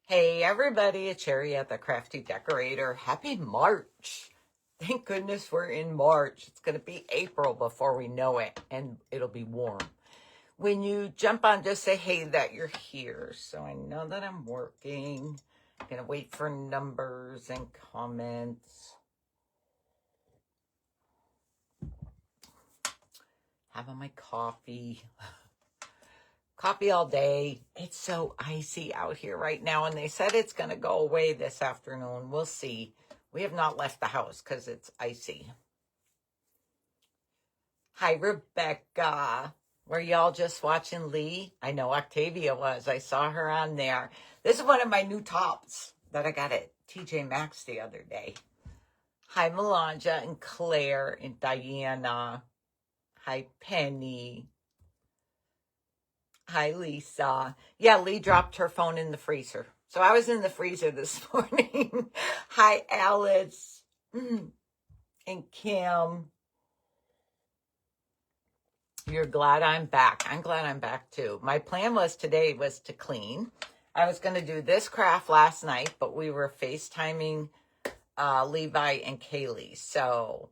Hey everybody, it's Sherry at the Crafty Decorator. Happy March. Thank goodness we're in March. It's going to be April before we know it, and it'll be warm. When you jump on, just say, hey, that you're here. So I know that I'm working. I'm going to wait for numbers and comments. Having my coffee. Coffee all day. It's so icy out here right now, and they said it's going to go away this afternoon. We'll see. We have not left the house because it's icy. Hi, Rebecca. Were y'all just watching Lee? I know Octavia was. I saw her on there. This is one of my new tops that I got at TJ Maxx the other day. Hi, Melanja and Claire and Diana. Hi, Penny. Hi, Lisa. Yeah, Lee dropped her phone in the freezer. So I was in the freezer this morning. Hi, Alice and Kim. You're glad I'm back. I'm glad I'm back too. My plan today was to clean. I was going to do this craft last night, but we were FaceTiming Levi and Kaylee. So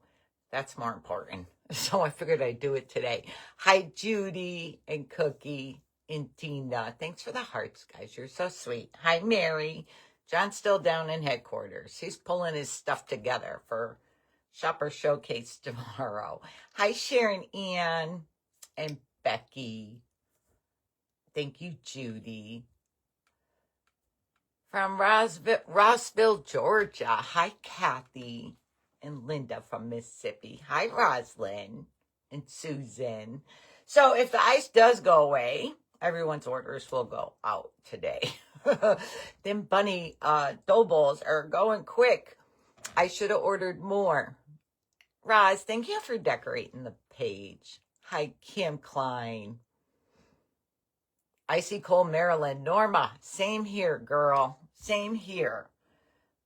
that's more important. So I figured I'd do it today. Hi, Judy and Cookie and Tina. Thanks for the hearts, guys. You're so sweet. Hi, Mary. John's still down in headquarters. He's pulling his stuff together for Shopper Showcase tomorrow. Hi, Sharon Ann and Becky. Thank you, Judy. From Rossville, Georgia. Hi, Kathy and Linda from Mississippi. Hi, Roslyn and Susan. So if the ice does go away, everyone's orders will go out today. Them bunny dough balls are going quick. I should have ordered more. Roz, thank you for decorating the page. Hi, Kim Klein. Icy Cold, Maryland. Norma, same here, girl. Same here.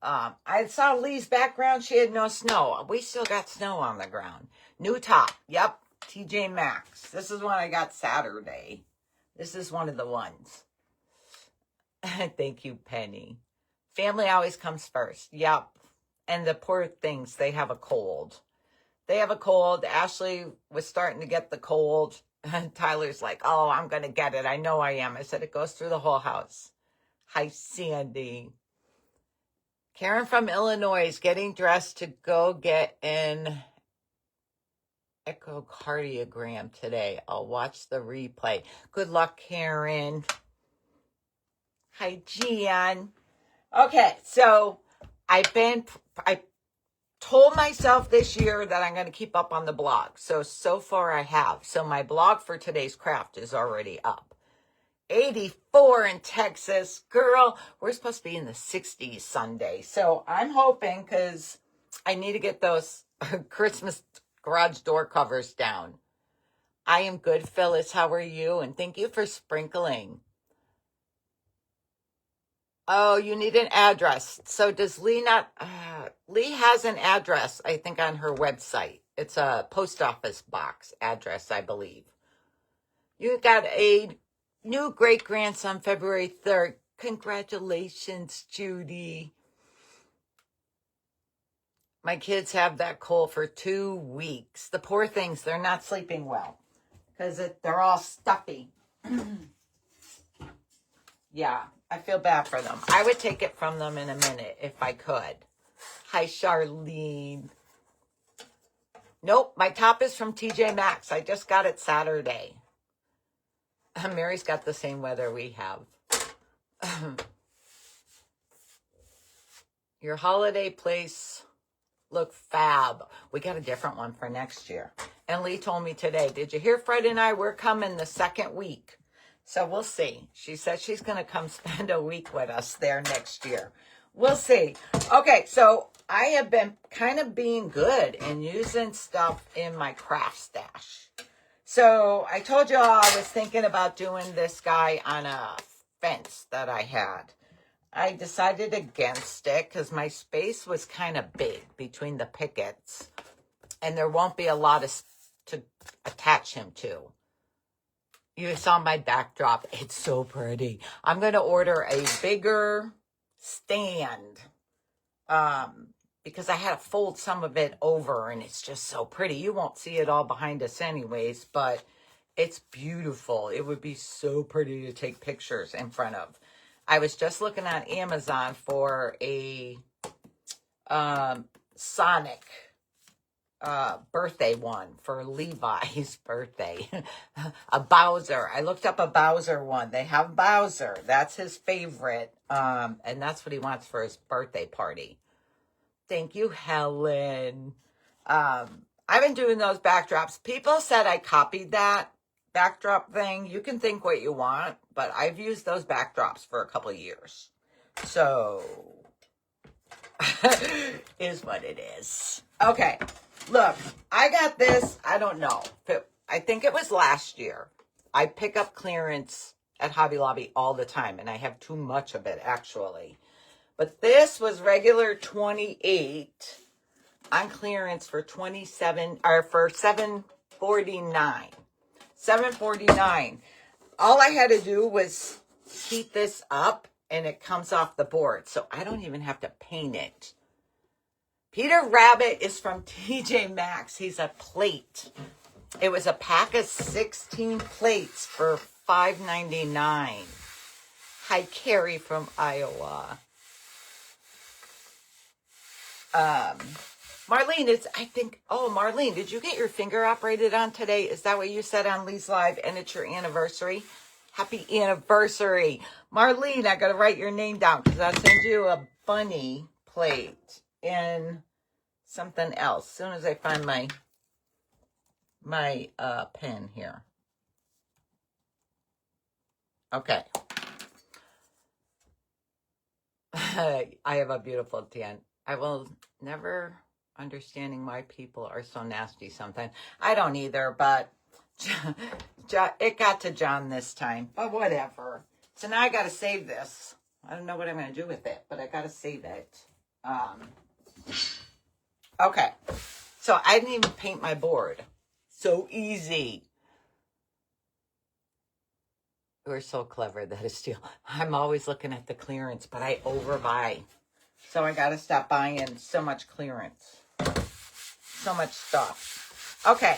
I saw Lee's background. She had no snow. We still got snow on the ground. New top. Yep. TJ Maxx. This is one I got Saturday. This is one of the ones. Thank you, Penny. Family always comes first. Yep. And the poor things, they have a cold. They have a cold. Ashley was starting to get the cold. And Tyler's like, oh, I'm going to get it. I know I am. I said, it goes through the whole house. Hi, Sandy. Karen from Illinois is getting dressed to go get an echocardiogram today. I'll watch the replay. Good luck, Karen. Hi, Gian. Okay, so I told myself this year that I'm going to keep up on the blog. So far I have. So my blog for today's craft is already up. 84 in Texas. Girl, we're supposed to be in the 60s Sunday. So I'm hoping, because I need to get those Christmas garage door covers down. I am good, Phyllis. How are you? And thank you for sprinkling. Oh, you need an address. So does Lee not? Lee has an address, I think, on her website. It's a post office box address, I believe. You got a new great-grandson February 3rd. Congratulations, Judy. My kids have that cold for 2 weeks. The poor things, they're not sleeping well because they're all stuffy. Yeah, I feel bad for them. I would take it from them in a minute if I could. Hi, Charlene. Nope, my top is from TJ Maxx. I just got it Saturday. Mary's got the same weather we have. Your holiday place look fab. We got a different one for next year. And Lee told me today, did you hear Fred and I? We're coming the second week. So we'll see. She said she's going to come spend a week with us there next year. We'll see. Okay, so I have been kind of being good and using stuff in my craft stash. So I told you all I was thinking about doing this guy on a fence that I had. I decided against it because my space was kind of big between the pickets. And there won't be a lot to attach him to. You saw my backdrop. It's so pretty. I'm going to order a bigger stand because I had to fold some of it over and it's just so pretty. You won't see it all behind us anyways, but it's beautiful. It would be so pretty to take pictures in front of. I was just looking on Amazon for a Sonic birthday one for Levi's birthday. A Bowser. I looked up a Bowser one. They have Bowser. That's his favorite. And that's what he wants for his birthday party. Thank you, Helen. I've been doing those backdrops. People said I copied that backdrop thing. You can think what you want, but I've used those backdrops for a couple of years. So, is what it is. Okay. Look, I got this, I don't know. I think it was last year. I pick up clearance at Hobby Lobby all the time, and I have too much of it, actually. But this was regular 28 on clearance for 27 or for $7.49. $7.49. All I had to do was heat this up, and it comes off the board, so I don't even have to paint it. Peter Rabbit is from TJ Maxx. He's a plate. It was a pack of 16 plates for $5.99. Hi, Carrie from Iowa. Marlene, Marlene, did you get your finger operated on today? Is that what you said on Lee's Live? And it's your anniversary? Happy anniversary. Marlene, I got to write your name down because I'll send you a bunny plate in something else. As soon as I find my pen here. Okay. I have a beautiful tan. I will never understanding why people are so nasty sometimes. I don't either, but it got to John this time. But whatever. So now I got to save this. I don't know what I'm going to do with it, but I got to save it. Okay. So I didn't even paint my board. So easy. We're so clever. That is still. I'm always looking at the clearance, but I overbuy. So I got to stop buying so much clearance. So much stuff. Okay.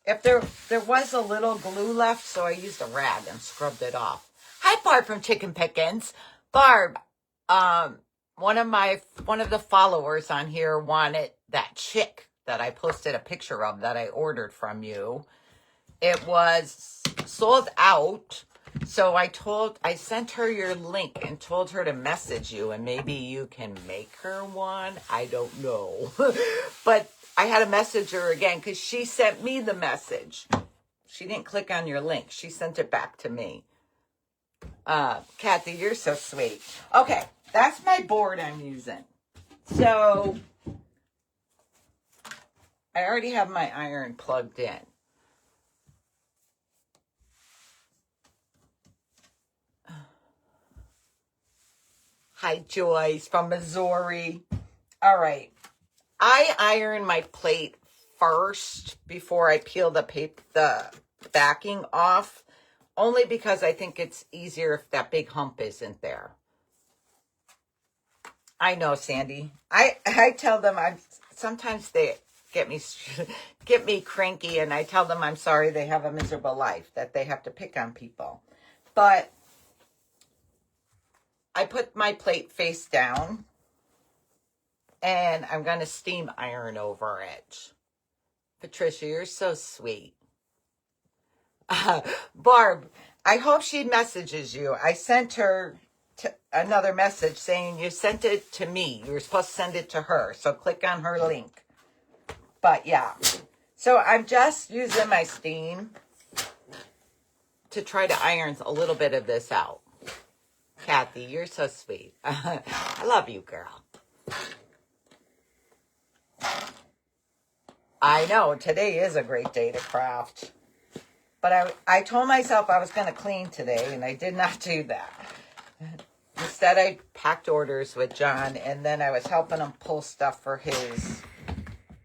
If there was a little glue left, so I used a rag and scrubbed it off. Hi, Barb from Chicken Pickins. Barb, one of the followers on here wanted that chick that I posted a picture of that I ordered from you. It was sold out. So I sent her your link and told her to message you, and maybe you can make her one. I don't know. But I had to message her again because she sent me the message. She didn't click on your link. She sent it back to me. Kathy, you're so sweet. Okay, that's my board I'm using. So I already have my iron plugged in. Hi, Joyce from Missouri. All right. I iron my plate first before I peel the backing off, only because I think it's easier if that big hump isn't there. I know, Sandy. I tell them sometimes they get me cranky, and I tell them I'm sorry they have a miserable life, that they have to pick on people. But I put my plate face down, and I'm going to steam iron over it. Patricia, you're so sweet. Barb, I hope she messages you. I sent her another message saying you sent it to me. You were supposed to send it to her, so click on her link. But yeah, so I'm just using my steam to try to iron a little bit of this out. Kathy, you're so sweet. I love you, girl. I know, today is a great day to craft. But I told myself I was going to clean today, and I did not do that. Instead, I packed orders with John, and then I was helping him pull stuff for his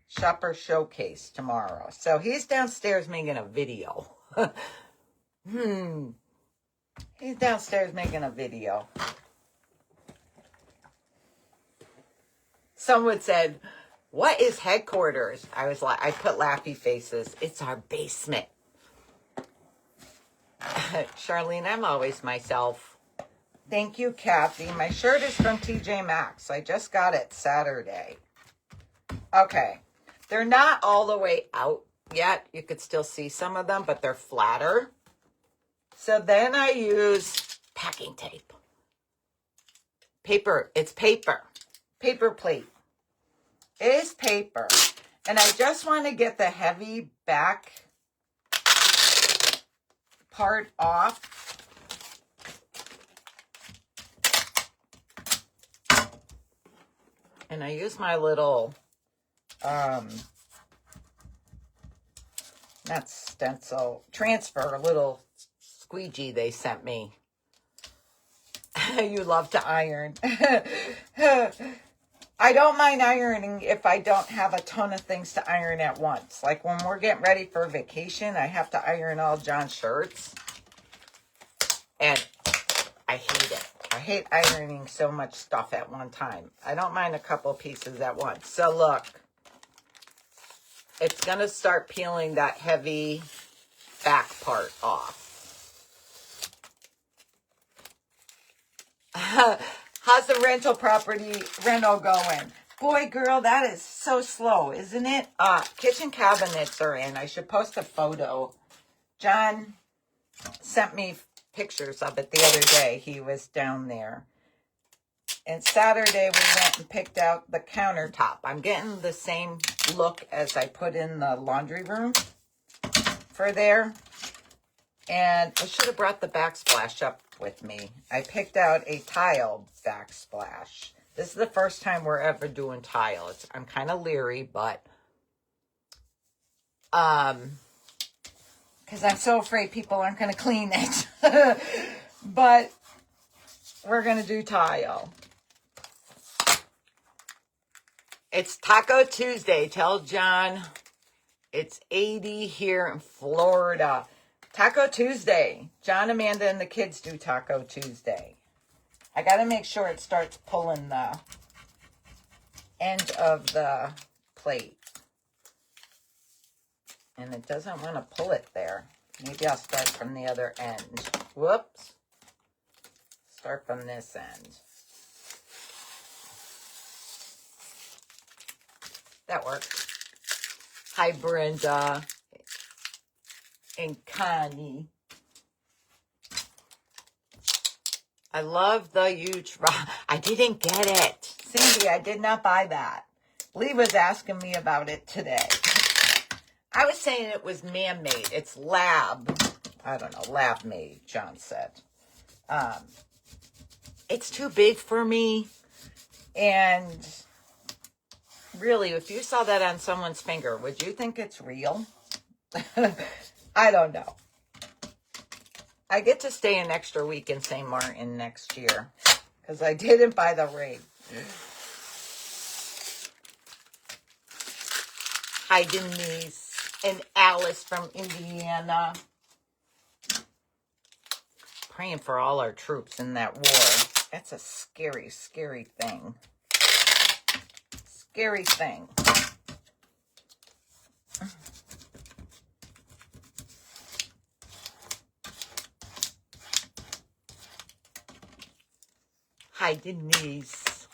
shopper showcase tomorrow. So he's downstairs making a video. He's downstairs making a video. Someone said, what is headquarters? I was like, I put laughy faces. It's our basement. Charlene, I'm always myself. Thank you, Kathy. My shirt is from TJ Maxx. I just got it Saturday. Okay. They're not all the way out yet. You could still see some of them, but they're flatter. So then I use packing tape. Paper. It's paper. Paper plate. It is paper. And I just want to get the heavy back part off. And I use my little, not stencil, transfer, little squeegee they sent me. You love to iron. I don't mind ironing if I don't have a ton of things to iron at once. Like when we're getting ready for vacation, I have to iron all John's shirts. And I hate it. I hate ironing so much stuff at one time. I don't mind a couple pieces at once. So look, it's going to start peeling that heavy back part off. How's the rental going? Boy, girl, that is so slow, isn't it? Kitchen cabinets are in. I should post a photo. John sent me pictures of it the other day. He was down there. And Saturday we went and picked out the countertop. I'm getting the same look as I put in the laundry room for there. And I should have brought the backsplash up with me. I picked out a tile backsplash. This is the first time we're ever doing tile. I'm kind of leery, but because I'm so afraid people aren't going to clean it. But we're going to do tile. It's Taco Tuesday. Tell John it's 80 here in Florida. Taco Tuesday. John, Amanda, and the kids do Taco Tuesday. I got to make sure it starts pulling the end of the plate. And it doesn't want to pull it there. Maybe I'll start from the other end. Whoops. Start from this end. That works. Hi, Brenda. And Connie. I love the huge rock. I didn't get it. Cindy, I did not buy that. Lee was asking me about it today. I was saying it was man-made. It's lab. I don't know. Lab-made, John said. It's too big for me. And really, if you saw that on someone's finger, would you think it's real? I don't know. I get to stay an extra week in St. Martin next year because I didn't buy the ring. Hi, Denise and Alice from Indiana. Praying for all our troops in that war. That's a scary, scary thing. Scary thing. Hi, Denise.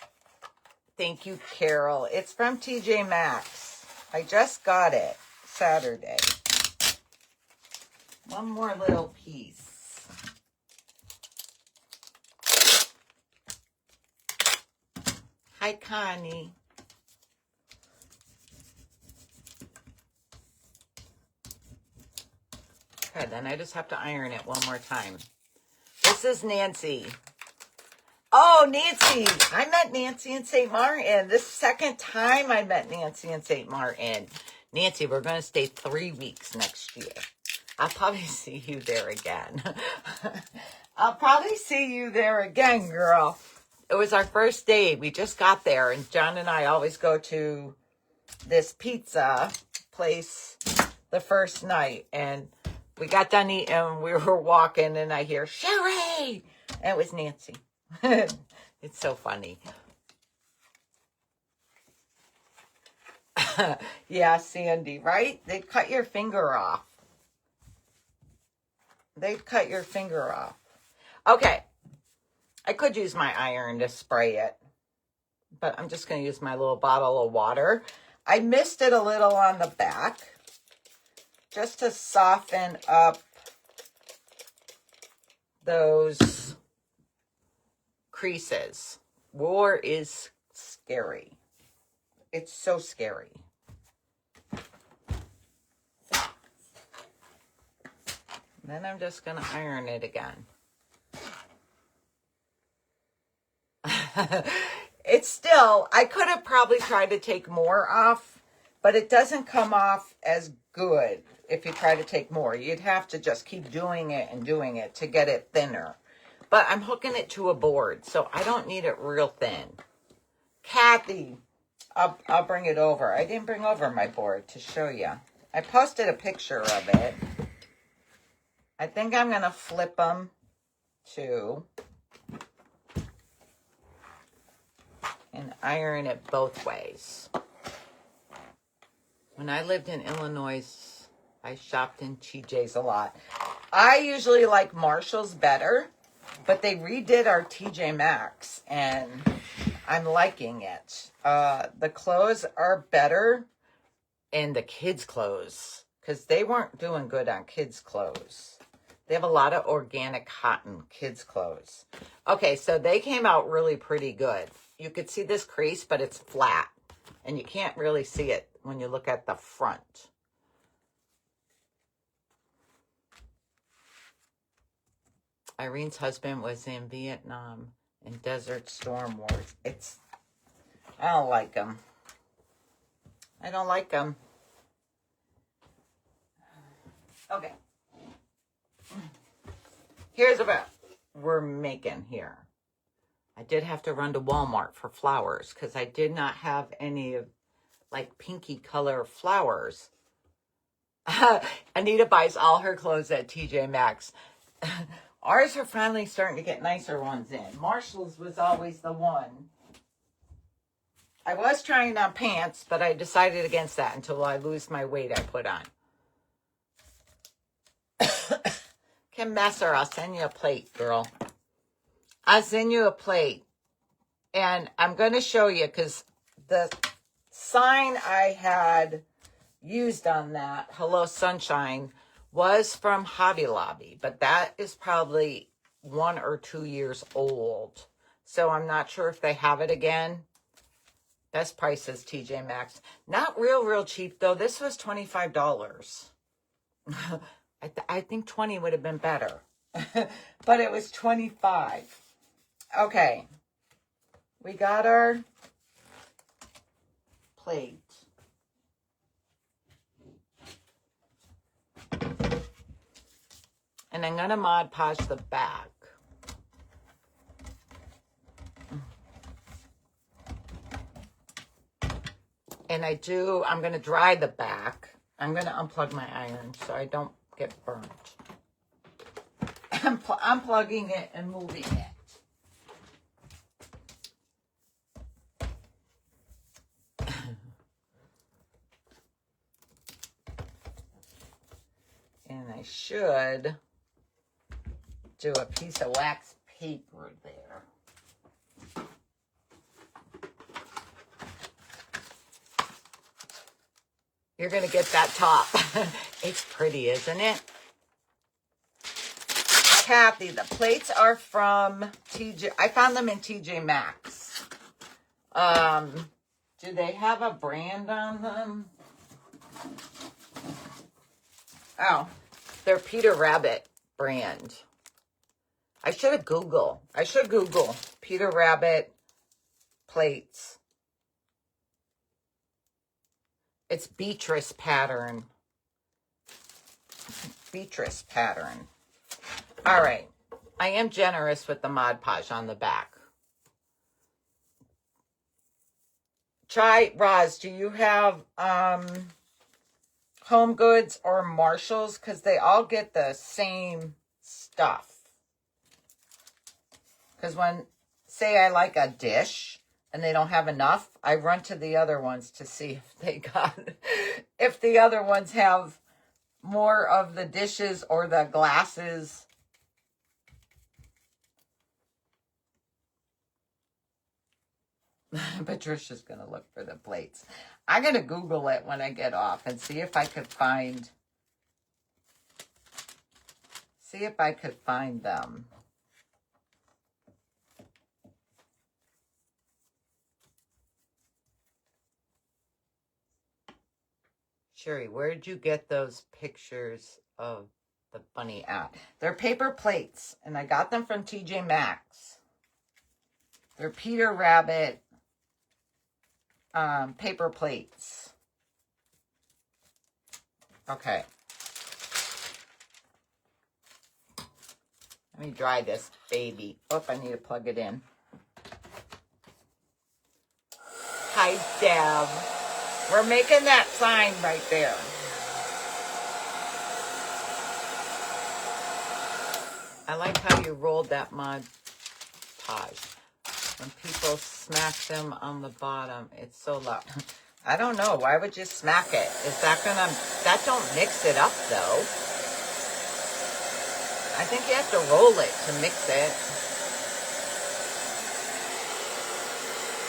Thank you, Carol. It's from TJ Maxx. I just got it Saturday. One more little piece. Hi, Connie. Okay, then I just have to iron it one more time. This is Nancy. Oh, Nancy. I met Nancy in St. Martin. This second time I met Nancy in St. Martin. Nancy, we're going to stay 3 weeks next year. I'll probably see you there again. I'll probably see you there again, girl. It was our first day. We just got there, and John and I always go to this pizza place the first night, and We got done eating, we were walking, and I hear, Sherry! And it was Nancy. It's so funny. Yeah, Sandy, right? They'd cut your finger off. They'd cut your finger off. Okay. I could use my iron to spray it, but I'm just going to use my little bottle of water. I missed it a little on the back just to soften up those creases. War is scary. It's so scary. Then I'm just going to iron it again. It's still, I could have probably tried to take more off, but it doesn't come off as good if you try to take more. You'd have to just keep doing it and doing it to get it thinner. But I'm hooking it to a board, so I don't need it real thin. Kathy, I'll bring it over. I didn't bring over my board to show you. I posted a picture of it. I think I'm going to flip them too. And iron it both ways. When I lived in Illinois, I shopped in TJ's a lot. I usually like Marshall's better, but they redid our TJ Maxx, and I'm liking it. The clothes are better, and the kids' clothes, because they weren't doing good on kids' clothes. They have a lot of organic cotton kids' clothes. Okay, so they came out really pretty good. You could see this crease, but it's flat. And you can't really see it when you look at the front. Irene's husband was in Vietnam in Desert Storm Wars. I don't like them. I don't like them. Okay. Here's what we're making here. I did have to run to Walmart for flowers because I did not have any of like pinky color flowers. Anita buys all her clothes at TJ Maxx. Ours are finally starting to get nicer ones in. Marshall's was always the one. I was trying on pants, but I decided against that until I lose my weight I put on. Kim Messer, I'll send you a plate, girl. I'll send you a plate. And I'm going to show you because the sign I had used on that, Hello Sunshine, was from Hobby Lobby. But that is probably 1 or 2 years old. So I'm not sure if they have it again. Best price is TJ Maxx. Not real cheap, though. This was $25. I think 20 would have been better. But it was 25. Okay. We got our plate. And I'm going to Mod Podge the back. And I'm going to dry the back. I'm going to unplug my iron so I don't get burnt. I'm unplugging it and moving it. And I should do a piece of wax paper there. You're going to get that top. It's pretty, isn't it? Kathy, the plates are from TJ. I found them in TJ Maxx. Do they have a brand on them? Oh, they're Peter Rabbit brand. I should Google Peter Rabbit plates. It's Beatrice pattern. Beatrice pattern. All right. I am generous with the Mod Podge on the back. Roz, do you have Home Goods or Marshalls because they all get the same stuff. Because when, say I like a dish and they don't have enough, I run to the other ones to see if they got, if the other ones have more of the dishes or the glasses. Patricia's going to look for the plates. I'm going to Google it when I get off and see if I could find them. Sherry, where did you get those pictures of the bunny at? They're paper plates, and I got them from TJ Maxx. They're Peter Rabbit paper plates. Okay. Let me dry this baby. Oh, I need to plug it in. Hi, Deb. We're making that sign right there. I like how you rolled that Mod Podge. When people smack them on the bottom, it's so loud. I don't know. Why would you smack it? Is that gonna, that don't mix it up though. I think you have to roll it to mix it.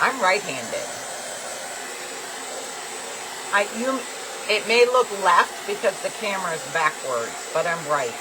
I'm right-handed. It may look left because the camera is backwards, but I'm right.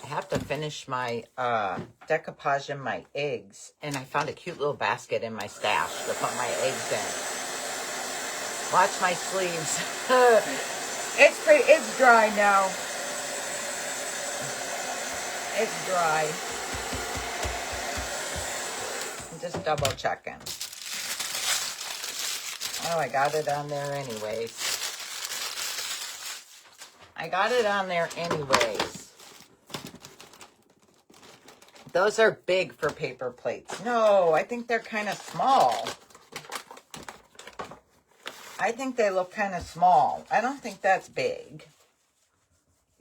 I have to finish my decoupage and my eggs, and I found a cute little basket in my stash to put my eggs in. Watch my sleeves. It's dry now. It's dry. I'm just double checking. Oh, I got it on there anyways. Those are big for paper plates. No, I think they're kind of small. I think they look kind of small. I don't think that's big.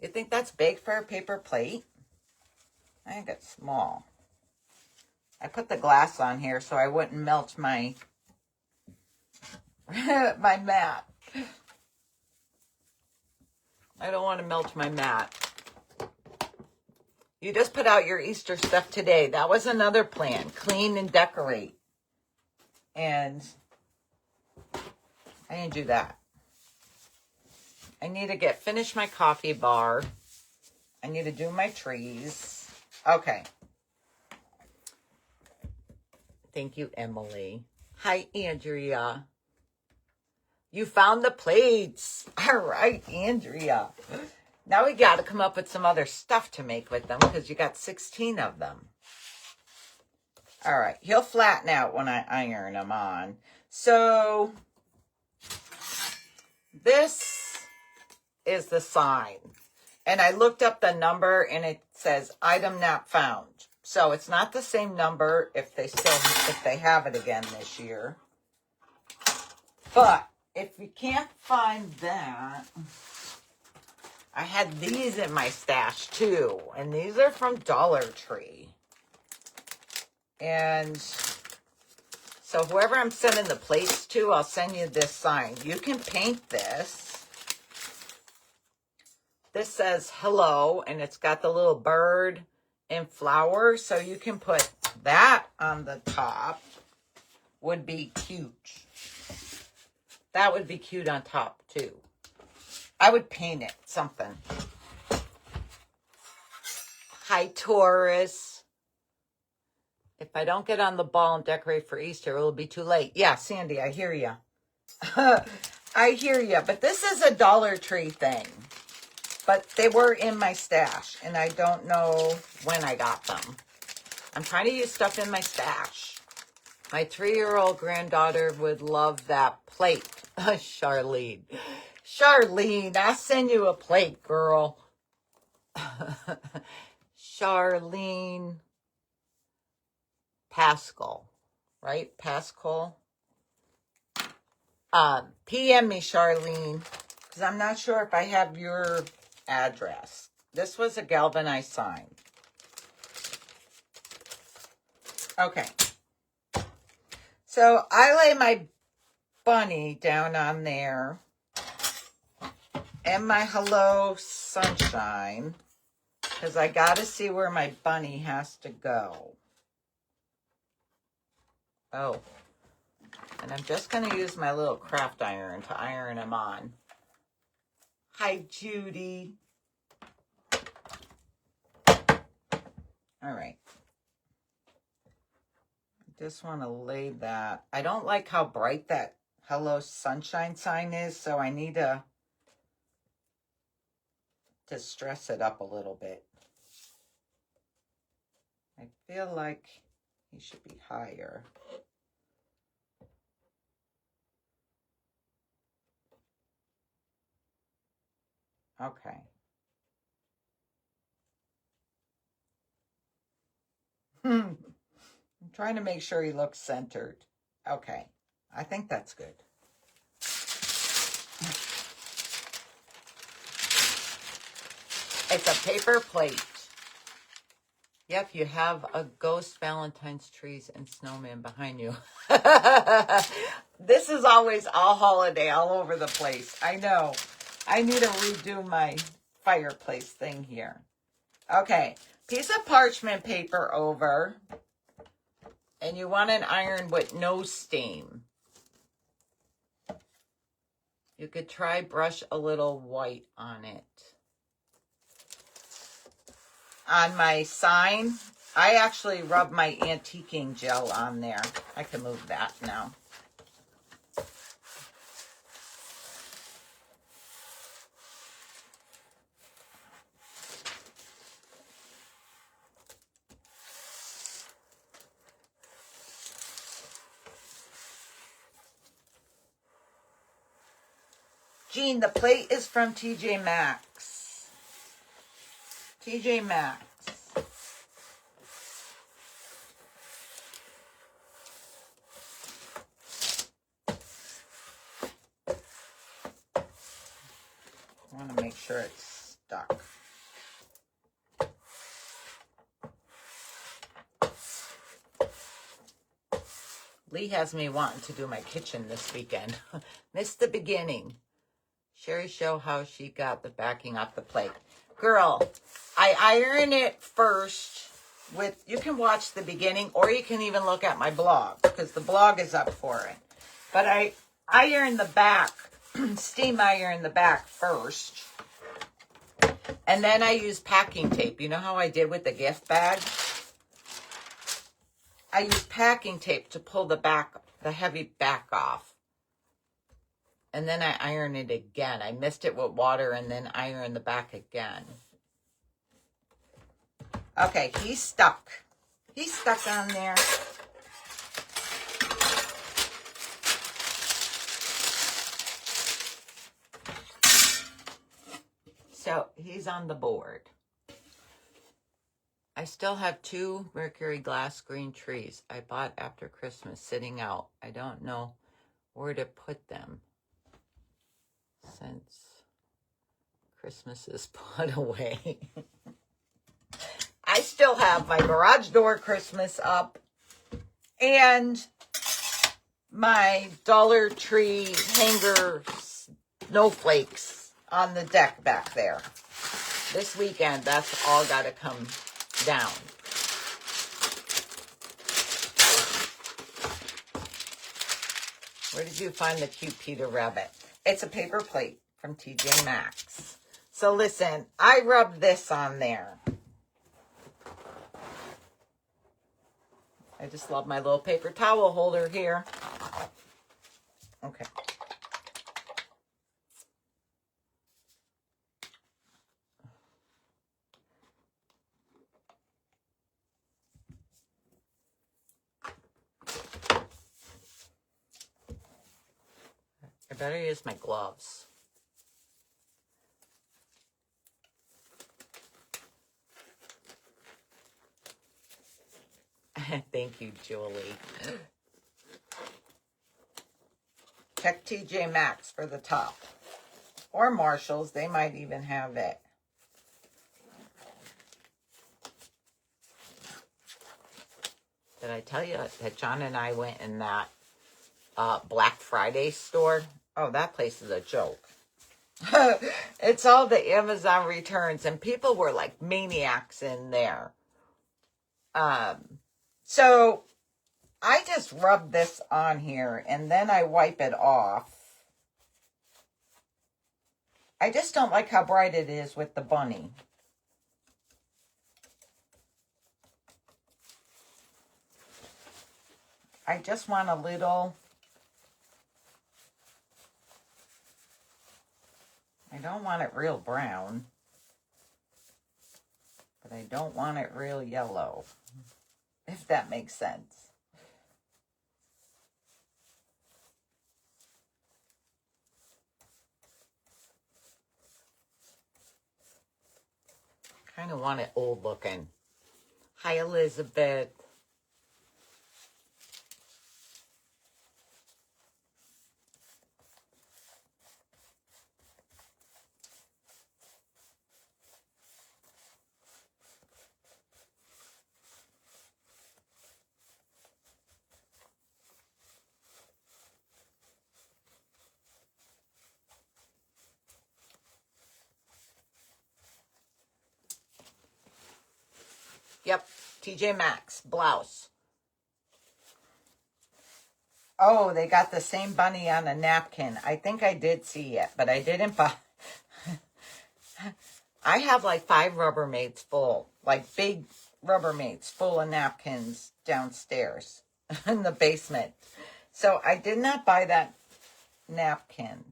You think that's big for a paper plate? I think it's small. I put the glass on here so I wouldn't melt my my mat. I don't want to melt my mat. You just put out your Easter stuff today. That was another plan. Clean and decorate. And I didn't do that. I need to finish my coffee bar. I need to do my trees. Okay. Thank you, Emily. Hi, Andrea. You found the plates. All right, Andrea. Now we got to come up with some other stuff to make with them because you got 16 of them. All right. He'll flatten out when I iron them on. So this is the sign. And I looked up the number and it says item not found. So it's not the same number if they have it again this year. But if you can't find that, I had these in my stash too, and these are from Dollar Tree. And so whoever I'm sending the plates to, I'll send you this sign. You can paint this. This says hello, and it's got the little bird and flower, so you can put that on the top. Would be cute. That would be cute on top too. I would paint it something. Hi, Taurus. If I don't get on the ball and decorate for Easter, it'll be too late. Yeah, Sandy, I hear you. I hear you. But this is a Dollar Tree thing. But they were in my stash, and I don't know when I got them. I'm trying to use stuff in my stash. My 3-year-old granddaughter would love that plate. Charlene. Charlene, I'll send you a plate, girl. Charlene Pascal, right? Pascal. PM me, Charlene, because I'm not sure if I have your address. This was a galvanized sign. Okay. So I lay my bunny down on there and my Hello Sunshine, because I got to see where my bunny has to go. Oh, and I'm just going to use my little craft iron to iron them on. Hi, Judy. All right. Just want to lay that. I don't like how bright that Hello Sunshine sign is, so I need to stress it up a little bit. I feel like he should be higher. Okay. I'm trying to make sure he looks centered. Okay. I think that's good. It's a paper plate. Yep, you have a ghost Valentine's trees and snowman behind you. This is always all holiday all over the place. I know. I need to redo my fireplace thing here. Okay, piece of parchment paper over. And you want an iron with no steam. You could try brush a little white on it. On my sign, I actually rub my antiquing gel on there. I can move that now. Jean, the plate is from TJ Maxx. TJ Maxx. I want to make sure it's stuck. Lee has me wanting to do my kitchen this weekend. Missed the beginning. Sherry show how she got the backing off the plate. Girl, I iron it first with, you can watch the beginning or you can even look at my blog because the blog is up for it. But I iron the back, steam iron the back first. And then I use packing tape. You know how I did with the gift bag? I use packing tape to pull the back, the heavy back off. And then I iron it again. I missed it with water and then iron the back again. Okay, he's stuck. He's stuck on there. So he's on the board. I still have 2 Mercury glass green trees I bought after Christmas sitting out. I don't know where to put them since Christmas is put away. I still have my garage door Christmas up and my Dollar Tree hanger snowflakes on the deck back there. This weekend, that's all got to come down. Where did you find the cute Peter Rabbit? It's a paper plate from TJ Maxx. So listen, I rubbed this on there. I just love my little paper towel holder here. Okay. better use my gloves. Thank you, Julie. Check TJ Maxx for the top. Or Marshalls. They might even have it. Did I tell you that John and I went in that Black Friday store? Oh, that place is a joke. It's all the Amazon returns, and people were like maniacs in there. So I just rub this on here, and then I wipe it off. I just don't like how bright it is with the bunny. I just want a little... I don't want it real brown, but I don't want it real yellow, if that makes sense. Kind of want it old looking. Hi, Elizabeth. Yep, TJ Maxx, blouse. Oh, they got the same bunny on a napkin. I think I did see it, but I didn't buy. I have like 5 Rubbermaids full, like big Rubbermaids full of napkins downstairs in the basement. So I did not buy that napkin.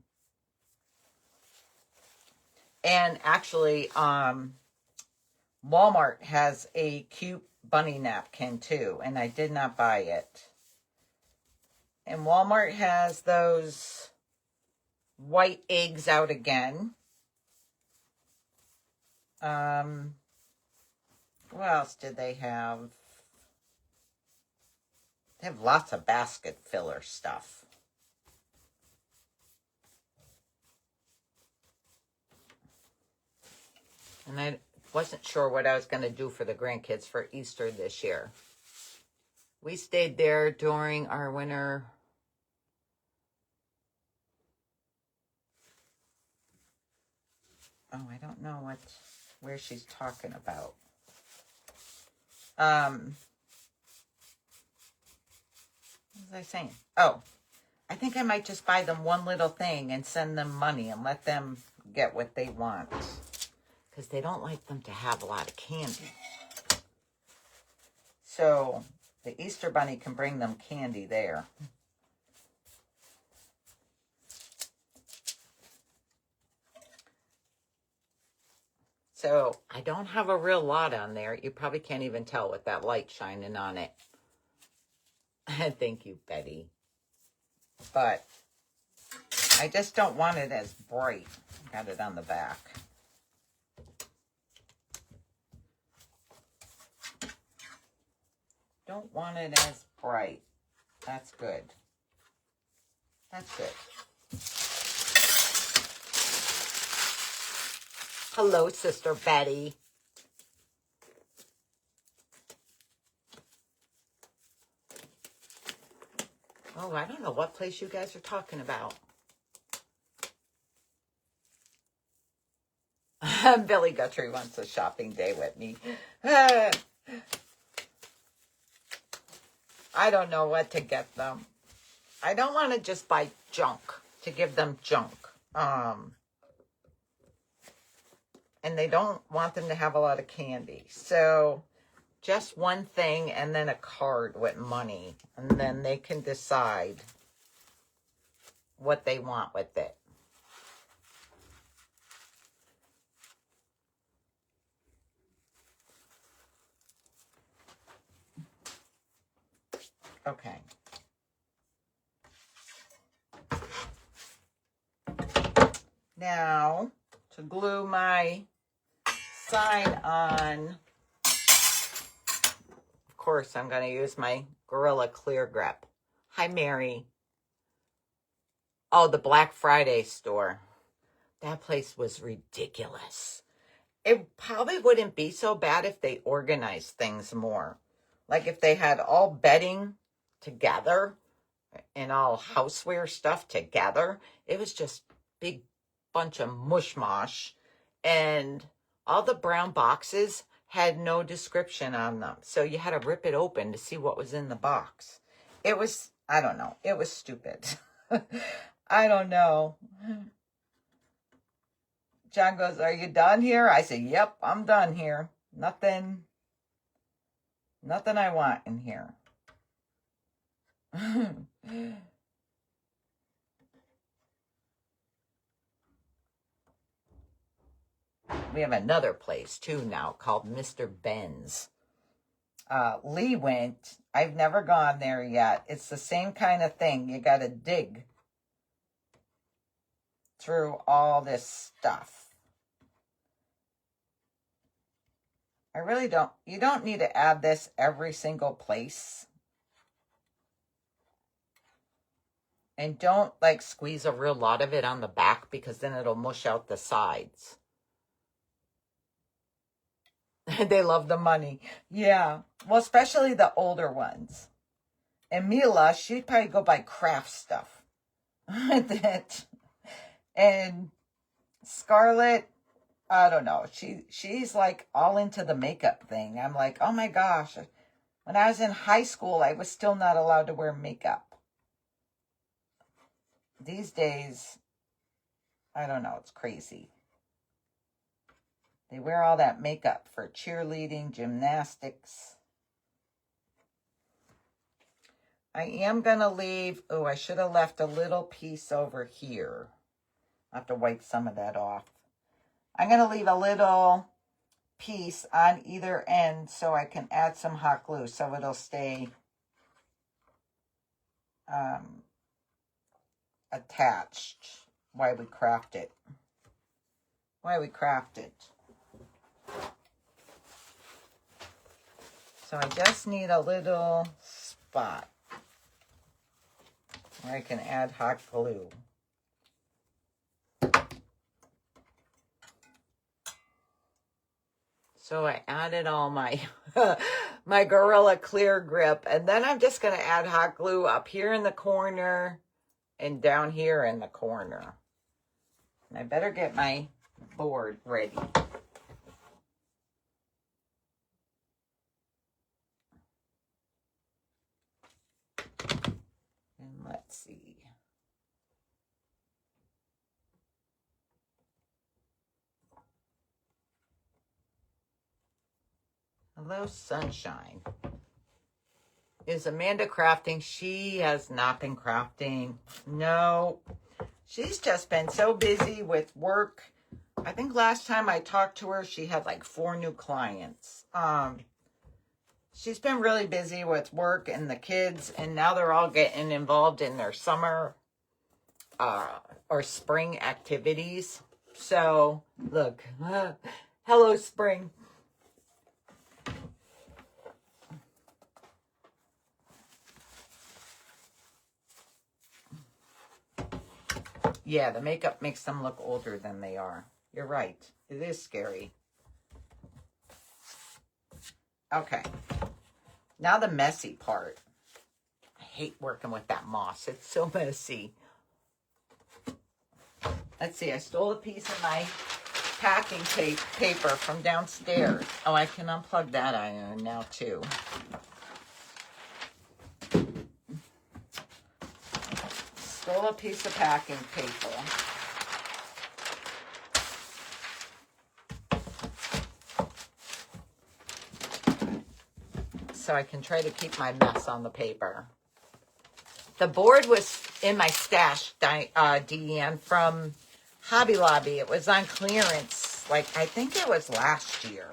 And actually, Walmart has a cute bunny napkin too, and I did not buy it. And Walmart has those white eggs out again. What else did they have? They have lots of basket filler stuff. And I wasn't sure what I was going to do for the grandkids for Easter this year. We stayed there during our winter. Oh, I don't know where she's talking about. What was I saying? Oh, I think I might just buy them one little thing and send them money and let them get what they want. Because they don't like them to have a lot of candy. So the Easter Bunny can bring them candy there. So I don't have a real lot on there. You probably can't even tell with that light shining on it. Thank you, Betty. But I just don't want it as bright. Got it on the back. Don't want it as bright. That's good. That's good. Hello, Sister Betty. Oh, I don't know what place you guys are talking about. Billy Guthrie wants a shopping day with me. I don't know what to get them. I don't want to just buy junk to give them junk. And they don't want them to have a lot of candy. So just one thing and then a card with money. And then they can decide what they want with it. Okay. Now, to glue my sign on, of course, I'm going to use my Gorilla Clear Grip. Hi, Mary. Oh, the Black Friday store. That place was ridiculous. It probably wouldn't be so bad if they organized things more. Like if they had all bedding together and all houseware stuff together. It was just big bunch of mush mosh. And all the brown boxes had no description on them. So you had to rip it open to see what was in the box. It was, I don't know. It was stupid. I don't know. John goes, are you done here? I said, yep, I'm done here. Nothing I want in here. We have another place too now called Mr. Ben's. Lee went. I've never gone there yet. It's the same kind of thing. You got to dig through all this stuff. I really don't. You don't need to add this every single place. And don't like squeeze a real lot of it on the back because then it'll mush out the sides. They love the money. Yeah. Well, especially the older ones. And Mila, she'd probably go buy craft stuff. And Scarlett, I don't know. She's like all into the makeup thing. I'm like, oh my gosh. When I was in high school, I was still not allowed to wear makeup. These days, I don't know. It's crazy. They wear all that makeup for cheerleading, gymnastics. I am going to leave. Oh, I should have left a little piece over here. I'll have to wipe some of that off. I'm going to leave a little piece on either end so I can add some hot glue so it'll stay attached while we craft it. So I just need a little spot where I can add hot glue. So I added all my my Gorilla Clear Grip, and then I'm just going to add hot glue up here in the corner and down here in the corner. And I better get my board ready. And let's see. Hello, sunshine. Is Amanda crafting? She has not been crafting. No. She's just been so busy with work. I think last time I talked to her, she had like 4 new clients. She's been really busy with work and the kids, and now they're all getting involved in their summer or spring activities. So, look. Hello, spring. Yeah, the makeup makes them look older than they are. You're right. It is scary. Okay. Now the messy part. I hate working with that moss. It's so messy. Let's see. I stole a piece of my packing paper from downstairs. Oh, I can unplug that iron now too. Stole a piece of packing paper. So I can try to keep my mess on the paper. The board was in my stash, Deanne, from Hobby Lobby. It was on clearance. Like, I think it was last year.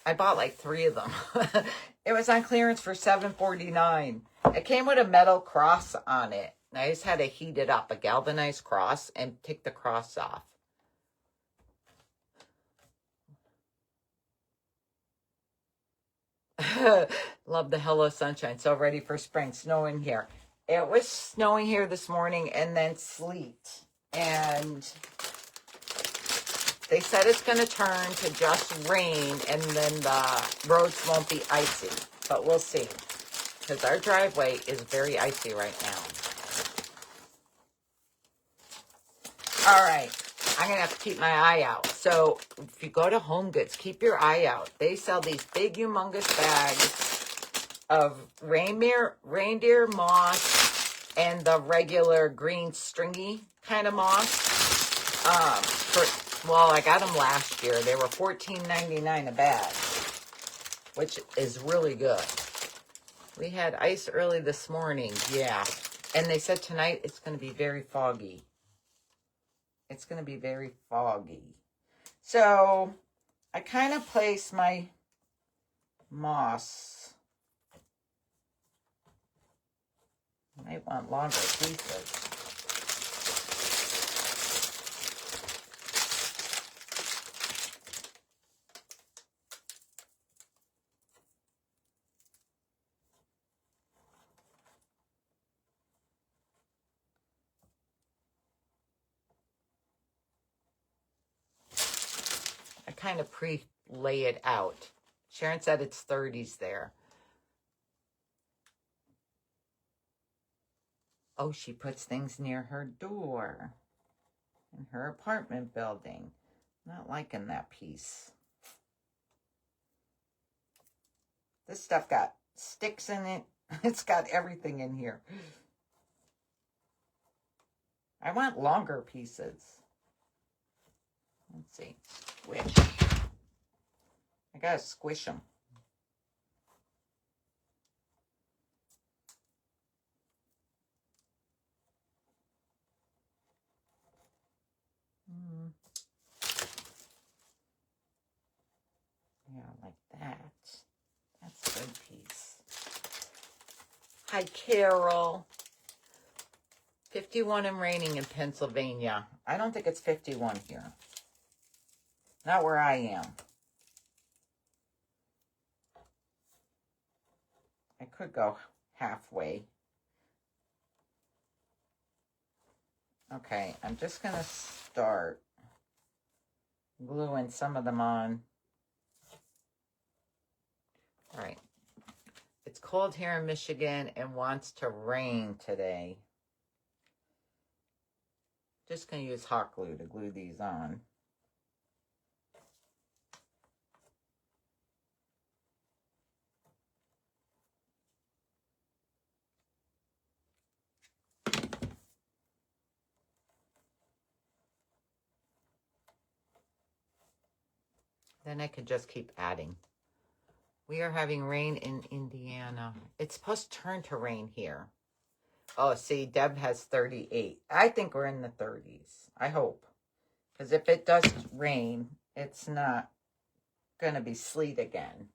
I bought like 3 of them. It was on clearance for $7.49. It came with a metal cross on it. I just had to heat it up, a galvanized cross, and take the cross off. Love the hello sunshine. So ready for spring. Snowing here. It was snowing here this morning and then sleet. And they said it's going to turn to just rain and then the roads won't be icy. But we'll see. Because our driveway is very icy right now. All right. I'm going to have to keep my eye out. So if you go to Home Goods, keep your eye out. They sell these big, humongous bags of reindeer moss and the regular green stringy kind of moss. Well, I got them last year. They were $14.99 a bag, which is really good. We had ice early this morning, yeah. And they said tonight it's going to be very foggy. It's going to be very foggy. So I kind of place my moss. I might want longer pieces. I kind of pre-lay it out. Sharon said it's 30s there. Oh, she puts things near her door in her apartment building. Not liking that piece. This stuff got sticks in it. It's got everything in here. I want longer pieces. Let's see. Squish. I gotta squish them. Yeah, like that. That's a good piece. Hi, Carol. 51 and raining in Pennsylvania. I don't think it's 51 here. Not where I am. I could go halfway. Okay, I'm just going to start gluing some of them on. All right. It's cold here in Michigan and wants to rain today. Just going to use hot glue to glue these on. Then I could just keep adding. We are having rain in Indiana. It's supposed to turn to rain here. Oh, see, Deb has 38. I think we're in the 30s. I hope. Because if it does rain, it's not going to be sleet again.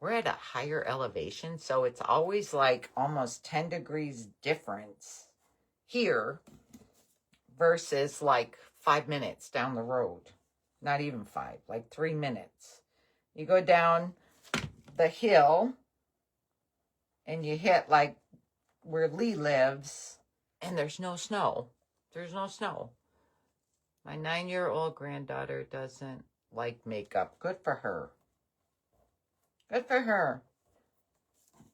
We're at a higher elevation, so it's always like almost 10 degrees difference here versus like 5 minutes down the road. Not even 5, like 3 minutes. You go down the hill and you hit like where Lee lives and there's no snow. There's no snow. My 9-year-old granddaughter doesn't like makeup. Good for her. Good for her.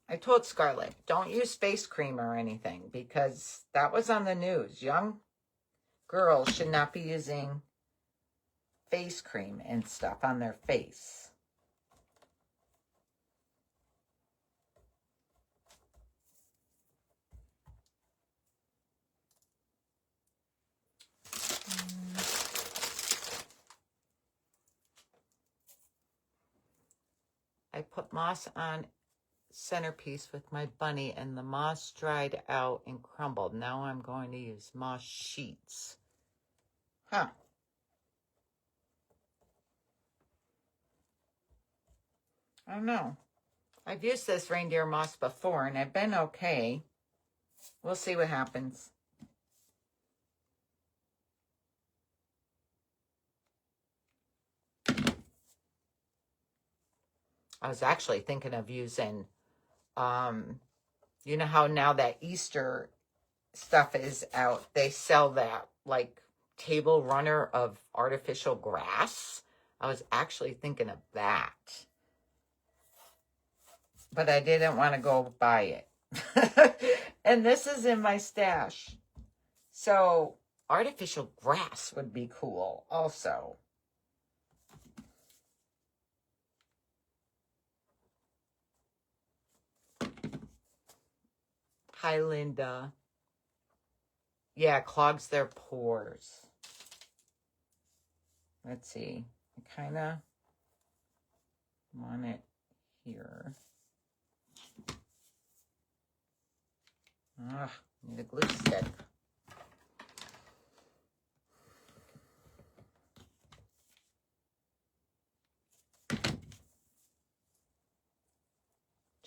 I told Scarlett, don't use face cream or anything because that was on the news. Young girls should not be using face cream and stuff on their face. I put moss on centerpiece with my bunny and the moss dried out and crumbled. Now I'm going to use moss sheets. Huh. I don't know. I've used this reindeer moss before and I've been okay. We'll see what happens. I was actually thinking of using, you know how now that Easter stuff is out, they sell that like table runner of artificial grass. I was actually thinking of that. But I didn't want to go buy it. And this is in my stash. So artificial grass would be cool also. Hi, Linda. Yeah, clogs their pores. Let's see. I kind of want it here. Ah, need a glue stick.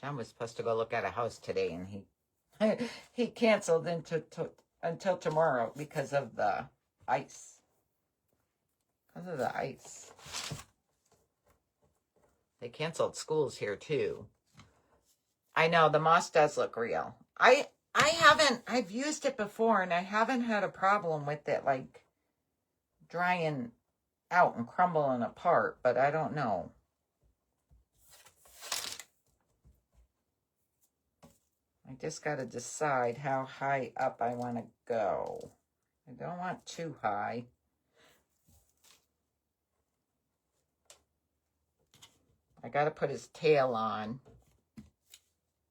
John was supposed to go look at a house today, and he canceled until tomorrow because of the ice. Because of the ice. They canceled schools here too. I know the moss does look real. I've used it before and I haven't had a problem with it like drying out and crumbling apart, but I don't know. I just got to decide how high up I want to go. I don't want too high. I got to put his tail on.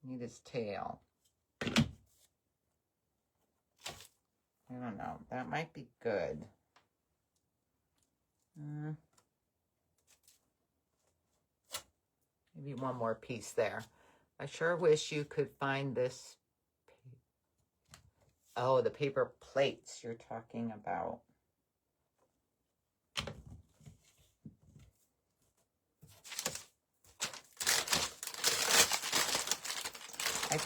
Need his tail. I don't know. That might be good. Maybe one more piece there. I sure wish you could find this. Oh, the paper plates you're talking about. I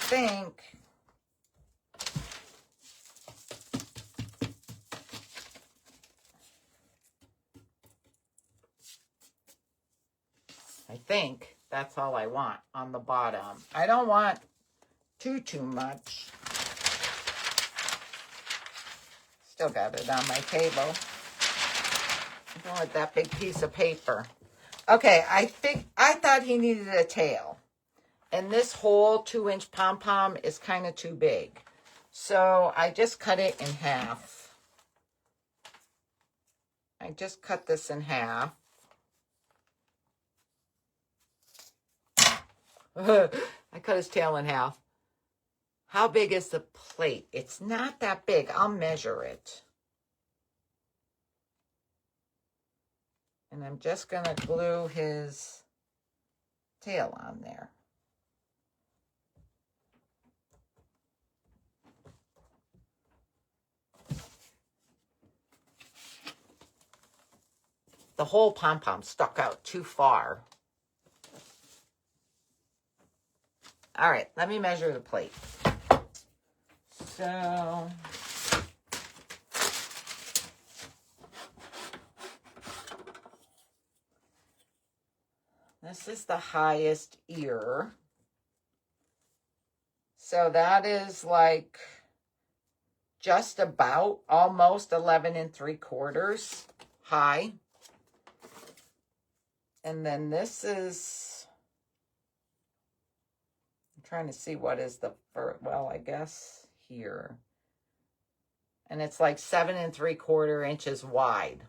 think that's all I want on the bottom. I don't want too much. Still got it on my table. I don't want that big piece of paper. Okay, I thought he needed a tail. And this whole 2-inch pom-pom is kind of too big. So I just cut it in half. I just cut this in half. I cut his tail in half. How big is the plate? It's not that big. I'll measure it. And I'm just going to glue his tail on there. The whole pom-pom stuck out too far. All right, let me measure the plate. So, this is the highest ear. So that is like just about almost 11 3/4 high. And then this is, I'm trying to see what is the, well, I guess here. And it's like 7 3/4 inches wide.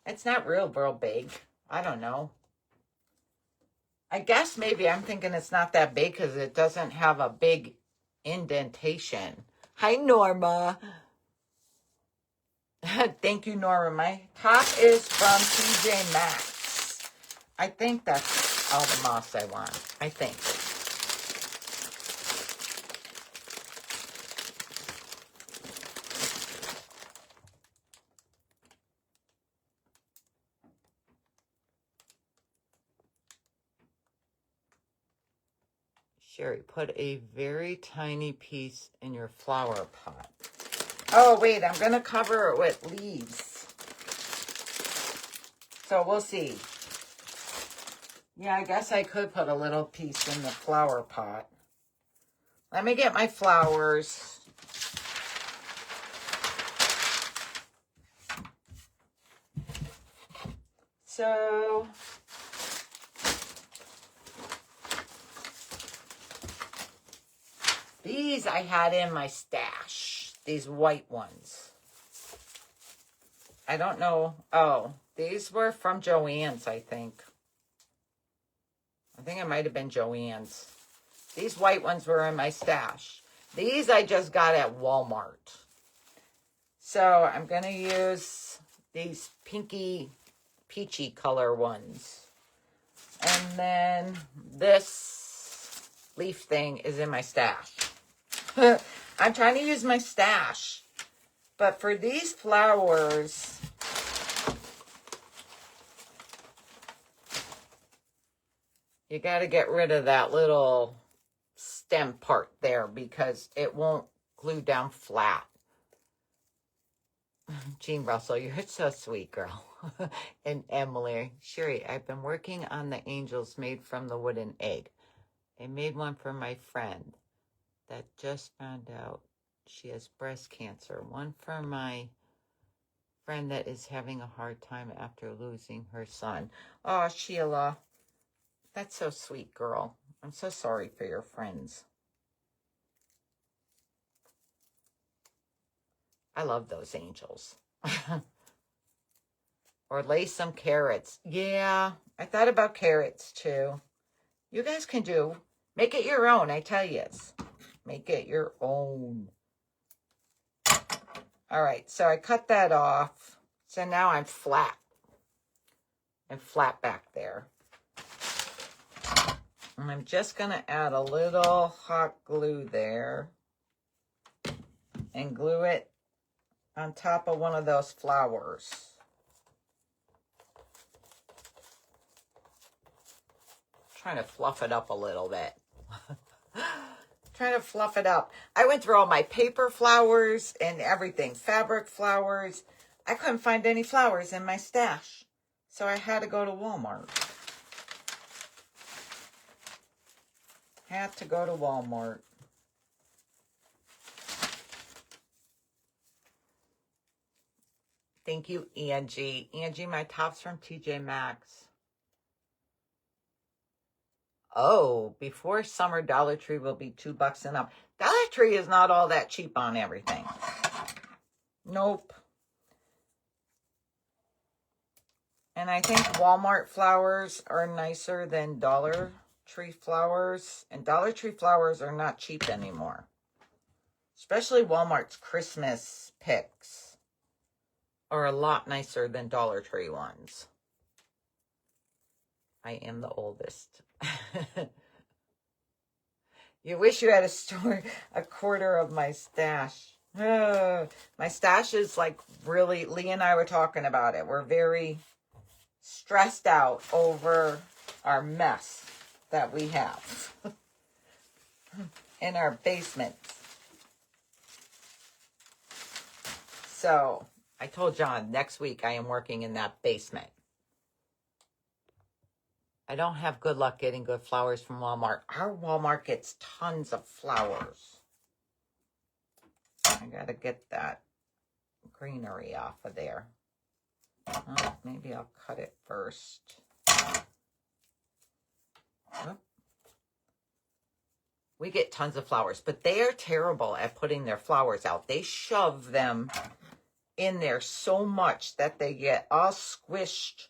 It's not real big. I don't know. I guess maybe I'm thinking it's not that big because it doesn't have a big indentation. Hi, Norma. Thank you, Norma. My top is from TJ Maxx. I think that's all the moss I want. I think. Sherry, put a very tiny piece in your flower pot. Oh, wait, I'm going to cover it with leaves. So we'll see. Yeah, I guess I could put a little piece in the flower pot. Let me get my flowers. So, these I had in my stash. These white ones. I don't know. Oh, these were from Joann's, I think. I think it might have been Joann's. These white ones were in my stash. These I just got at Walmart. So I'm going to use these pinky, peachy color ones. And then this leaf thing is in my stash. I'm trying to use my stash. But for these flowers, you got to get rid of that little stem part there because it won't glue down flat. Jean Russell, you're so sweet, girl. And Emily, Sherry, I've been working on the angels made from the wooden egg. I made one for my friend that just found out she has breast cancer. One for my friend that is having a hard time after losing her son. Oh, Sheila, that's so sweet, girl. I'm so sorry for your friends. I love those angels. Or lay some carrots. Yeah, I thought about carrots too. You guys can make it your own, I tell you. Make it your own. All right, so I cut that off. So now I'm flat. I'm flat back there. And I'm just going to add a little hot glue there. And glue it on top of one of those flowers. Trying to fluff it up a little bit. Trying to fluff it up. I went through all my paper flowers and everything. Fabric flowers. I couldn't find any flowers in my stash. So I had to go to Walmart. Had to go to Walmart. Thank you, Angie. Angie, my top's from TJ Maxx. Oh, before summer, Dollar Tree will be $2 and up. Dollar Tree is not all that cheap on everything. Nope. And I think Walmart flowers are nicer than Dollar Tree flowers. And Dollar Tree flowers are not cheap anymore. Especially Walmart's Christmas picks are a lot nicer than Dollar Tree ones. I am the oldest. You wish you had a store a quarter of my stash. My stash is like really, Lee and I were talking about it. We're very stressed out over our mess that we have in our basement. So I told John next week I am working in that basement. I don't have good luck getting good flowers from Walmart. Our Walmart gets tons of flowers. I gotta get that greenery off of there. Oh, maybe I'll cut it first. Oh. We get tons of flowers, but they are terrible at putting their flowers out. They shove them in there so much that they get all squished.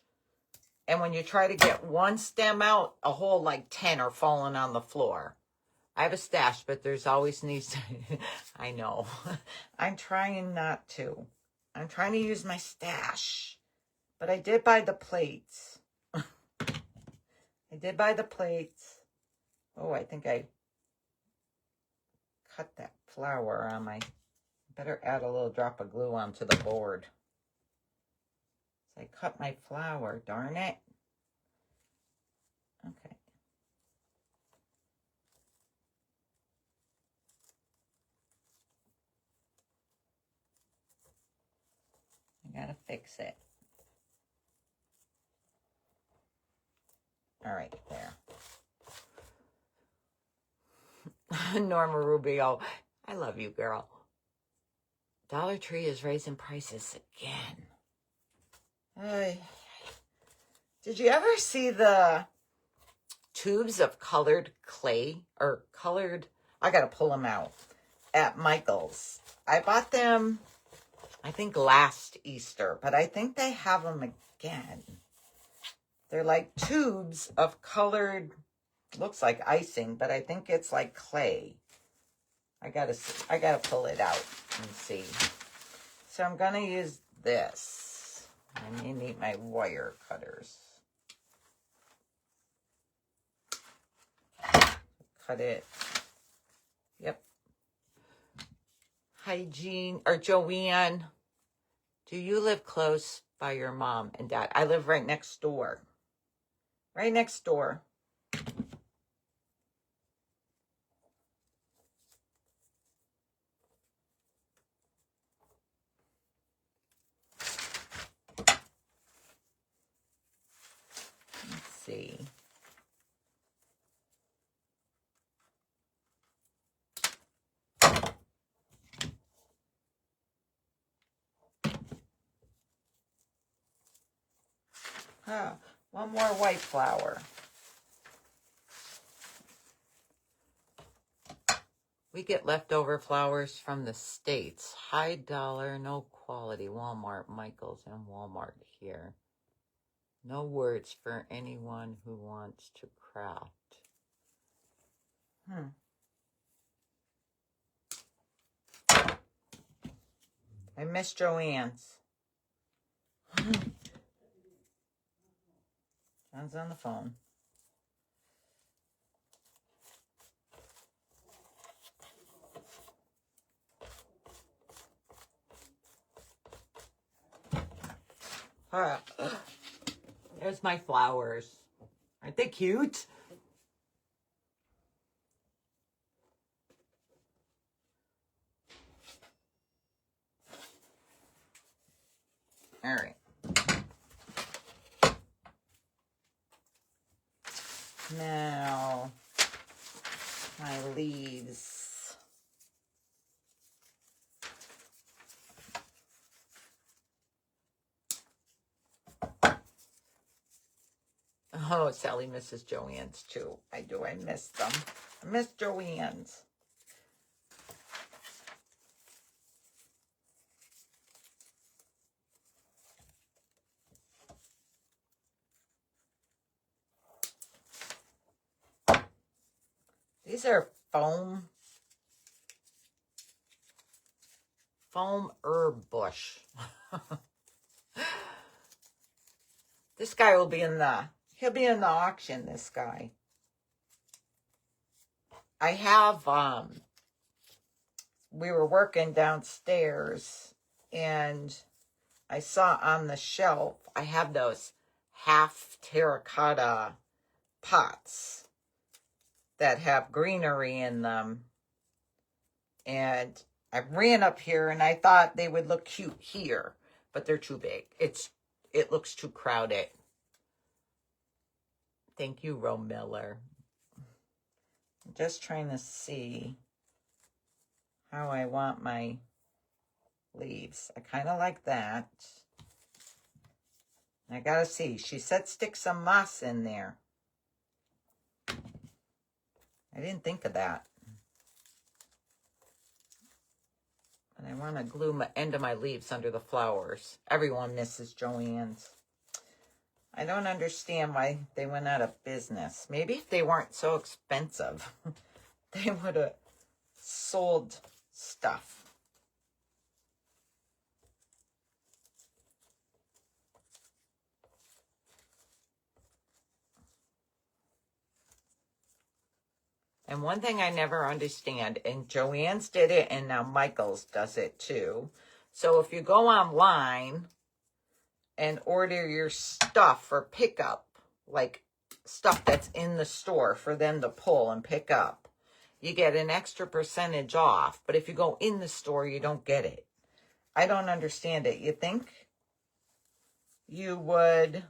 And when you try to get one stem out, a whole like 10 are falling on the floor. I have a stash, but there's always needs to... I know. I'm trying not to. I'm trying to use my stash. But I did buy the plates. I did buy the plates. Oh, I think I cut that flower on my... Better add a little drop of glue onto the board. So I cut my flower, darn it. Okay. fix it. All right, there. Norma Rubio, I love you, girl. Dollar Tree is raising prices again. Did you ever see the tubes of colored clay or colored? I got to pull them out at Michael's. I bought them, I think, last Easter, but I think they have them again. They're like tubes of colored, looks like icing, but I think it's like clay. I gotta pull it out and see. So I'm gonna use this. I may need my wire cutters. Cut it. Yep. Hi, Jean or Joanne. Do you live close by your mom and dad? I live right next door. Right next door. Let's see. Oh, one more white flower. We get leftover flowers from the States. High dollar, no quality. Walmart, Michael's, and Walmart here. No words for anyone who wants to craft. I miss Joanne's. John's on the phone. There's my flowers. Aren't they cute? All right. Now, my leaves. Oh, Sally misses Joanne's too. I do. I miss them. I miss Joanne's. These are foam herb bush. This guy will be in the, he'll be in the auction, this guy. I have, we were working downstairs and I saw on the shelf, I have those half terracotta pots that have greenery in them. And I ran up here and I thought they would look cute here, but they're too big. It looks too crowded. Thank you, Ro Miller. I'm just trying to see how I want my leaves. I kind of like that. I gotta see. She said stick some moss in there. I didn't think of that. And I want to glue my end of my leaves under the flowers. Everyone misses Joanne's. I don't understand why they went out of business. Maybe if they weren't so expensive, they would have sold stuff. And one thing I never understand, and Joanne's did it, and now Michael's does it too. So if you go online and order your stuff for pickup, like stuff that's in the store for them to pull and pick up, you get an extra percentage off. But if you go in the store, you don't get it. I don't understand it. You think you would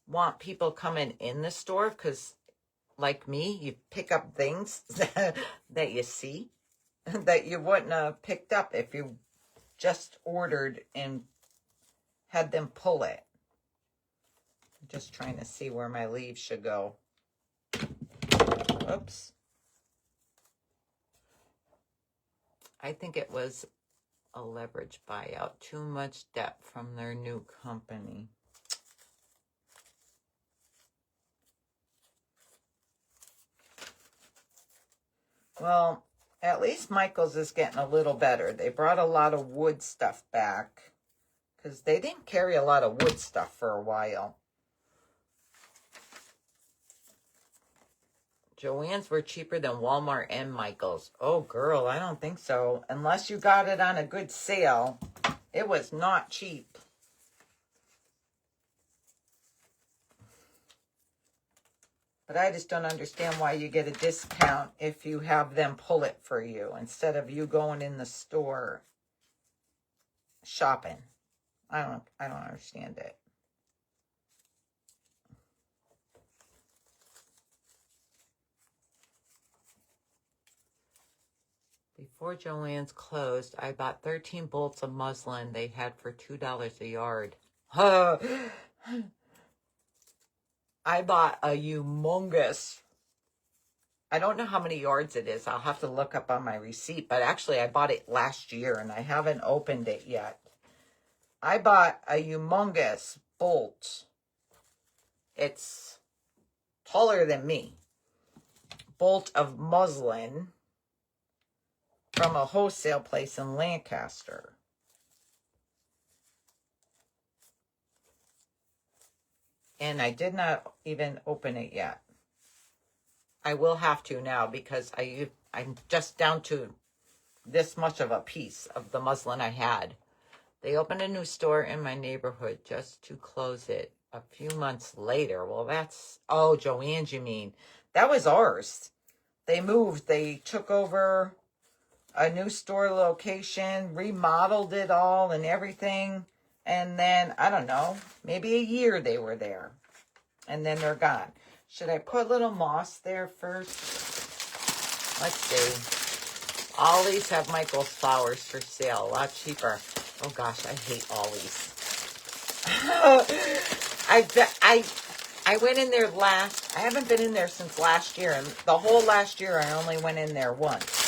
want people coming in the store because, like me, you pick up things that you see that you wouldn't have picked up if you just ordered and had them pull it. I'm just trying to see where my leaves should go. Oops. I think it was a leverage buyout. Too much debt from their new company. Well, at least Michael's is getting a little better. They brought a lot of wood stuff back because they didn't carry a lot of wood stuff for a while. Joann's were cheaper than Walmart and Michael's. Oh, girl, I don't think so. Unless you got it on a good sale. It was not cheap. But I just don't understand why you get a discount if you have them pull it for you instead of you going in the store shopping. I don't understand it. Before Joann's closed, I bought 13 bolts of muslin they had for $2 a yard. I bought a humongous, I don't know how many yards it is. I'll have to look up on my receipt, but actually I bought it last year and I haven't opened it yet. I bought a humongous bolt. It's taller than me. Bolt of muslin from a wholesale place in Lancaster. And I did not even open it yet. I will have to now because I'm just down to this much of a piece of the muslin I had. They opened a new store in my neighborhood just to close it a few months later. Well, that's, oh, Joann's, you mean. That was ours. They moved. They took over a new store location, remodeled it all and everything. And then, I don't know, maybe a year they were there. And then they're gone. Should I put little moss there first? Let's see. Ollie's have Michael's flowers for sale. A lot cheaper. Oh, gosh, I hate Ollie's. I went in there I haven't been in there since last year. And the whole last year, I only went in there once.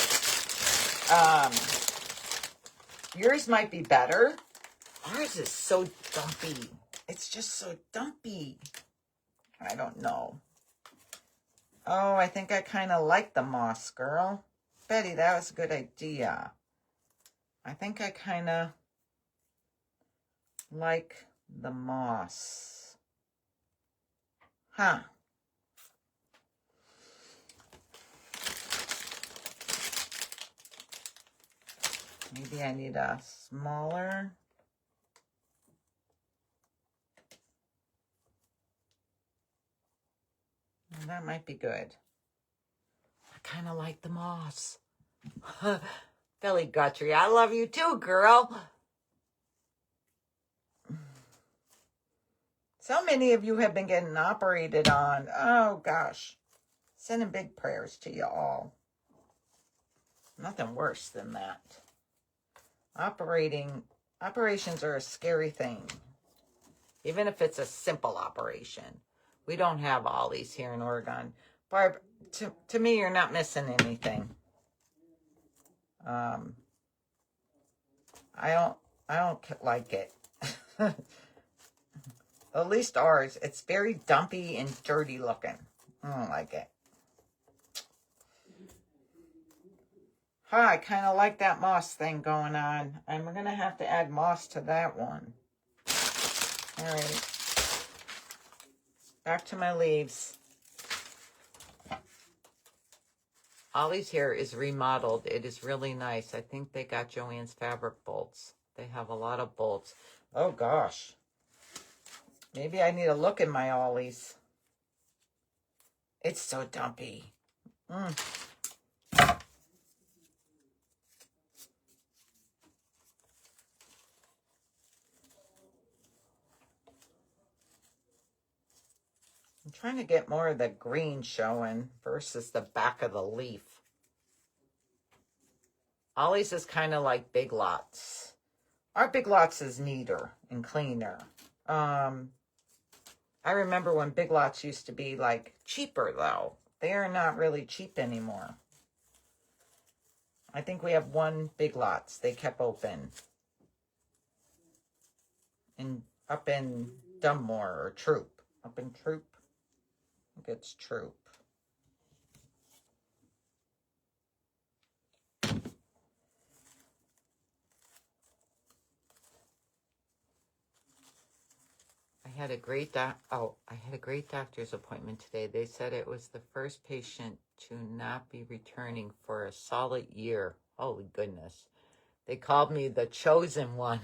Yours might be better. Ours is so dumpy. It's just so dumpy. I don't know. Oh, I think I kind of like the moss, girl. Betty, that was a good idea. I think I kind of like the moss. Huh. Maybe I need a smaller. That might be good. I kind of like the moss. Billy Guthrie, I love you too, girl. So many of you have been getting operated on. Oh, gosh. Sending big prayers to you all. Nothing worse than that. Operations are a scary thing. Even if it's a simple operation. We don't have all these here in Oregon. Barb, to me, you're not missing anything. I don't like it. At least ours, it's very dumpy and dirty looking. I don't like it. I kind of like that moss thing going on. I'm going to have to add moss to that one. All right. Back to my leaves. Ollie's hair is remodeled. It is really nice. I think they got Joann's fabric bolts. They have a lot of bolts. Oh, gosh. Maybe I need to look in my Ollie's. It's so dumpy. I'm trying to get more of the green showing versus the back of the leaf. Ollie's is kind of like Big Lots. Our Big Lots is neater and cleaner. I remember when Big Lots used to be like cheaper though. They are not really cheap anymore. I think we have one Big Lots they kept open. Up in Dunmore or Troop. Up in Troop. I think it's Troop. I had a great doctor's appointment today. They said it was the first patient to not be returning for a solid year. Holy goodness. They called me the chosen one.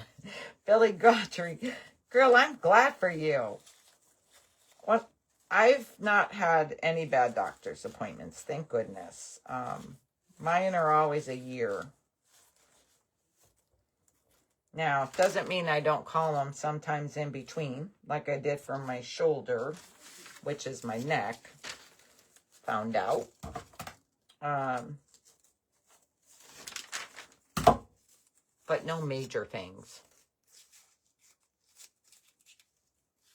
Billy Gautry. Girl, I'm glad for you. Well, I've not had any bad doctor's appointments, thank goodness. Mine are always a year. Now, doesn't mean I don't call them sometimes in between, like I did for my shoulder, which is my neck. Found out. But no major things.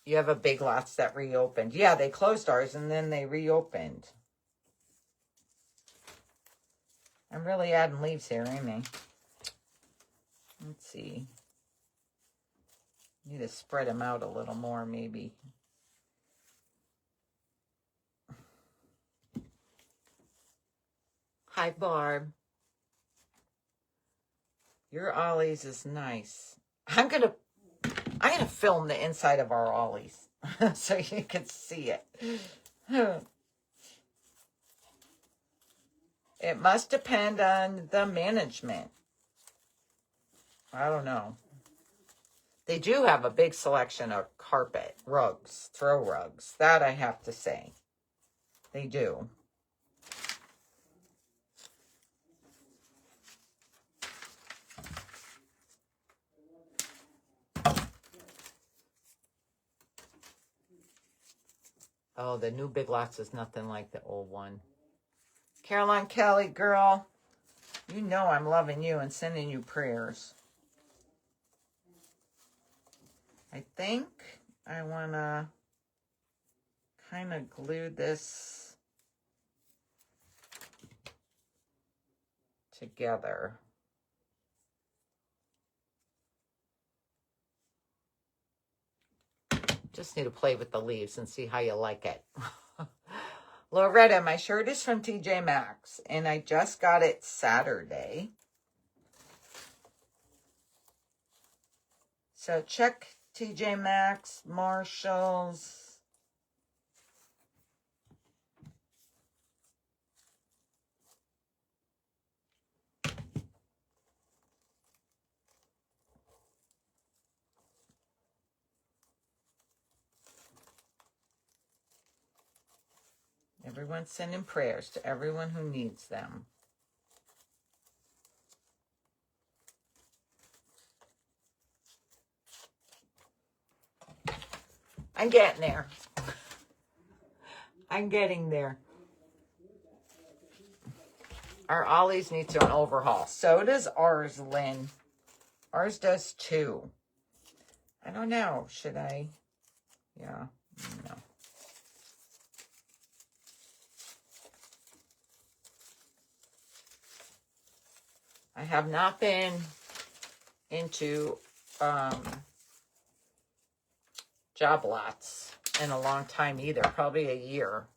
You have a Big Lots that reopened. Yeah, they closed ours and then they reopened. I'm really adding leaves here, ain't I? Let's see. Need to spread them out a little more, maybe. Hi, Barb. Your Ollie's is nice. I'm gonna film the inside of our Ollie's so you can see it. It must depend on the management. I don't know. They do have a big selection of carpet, rugs, throw rugs. That I have to say. They do. Oh, the new Big Lots is nothing like the old one. Caroline Kelly, girl, you know I'm loving you and sending you prayers. I think I want to kind of glue this together. Just need to play with the leaves and see how you like it. Loretta, my shirt is from TJ Maxx, and I just got it Saturday. So check TJ Maxx, Marshalls. Everyone's sending prayers to everyone who needs them. I'm getting there. I'm getting there. Our Ollie's needs an overhaul. So does ours, Lynn. Ours does too. I don't know. Should I? Yeah. No. I have not been into job lots in a long time either. Probably a year.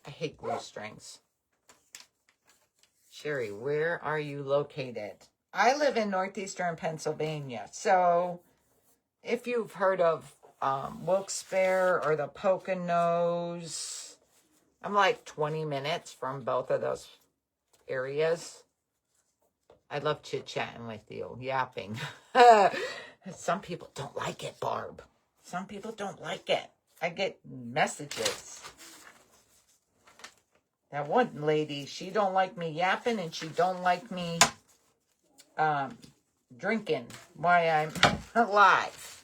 I hate glue strings. Sherry, where are you located? I live in northeastern Pennsylvania. So if you've heard of Wilkes-Barre or the Poconos, I'm like 20 minutes from both of those areas. I love chit-chatting with you, yapping. Some people don't like it, Barb. Some people don't like it. I get messages. That one lady, she don't like me yapping, and she don't like me drinking while I'm alive.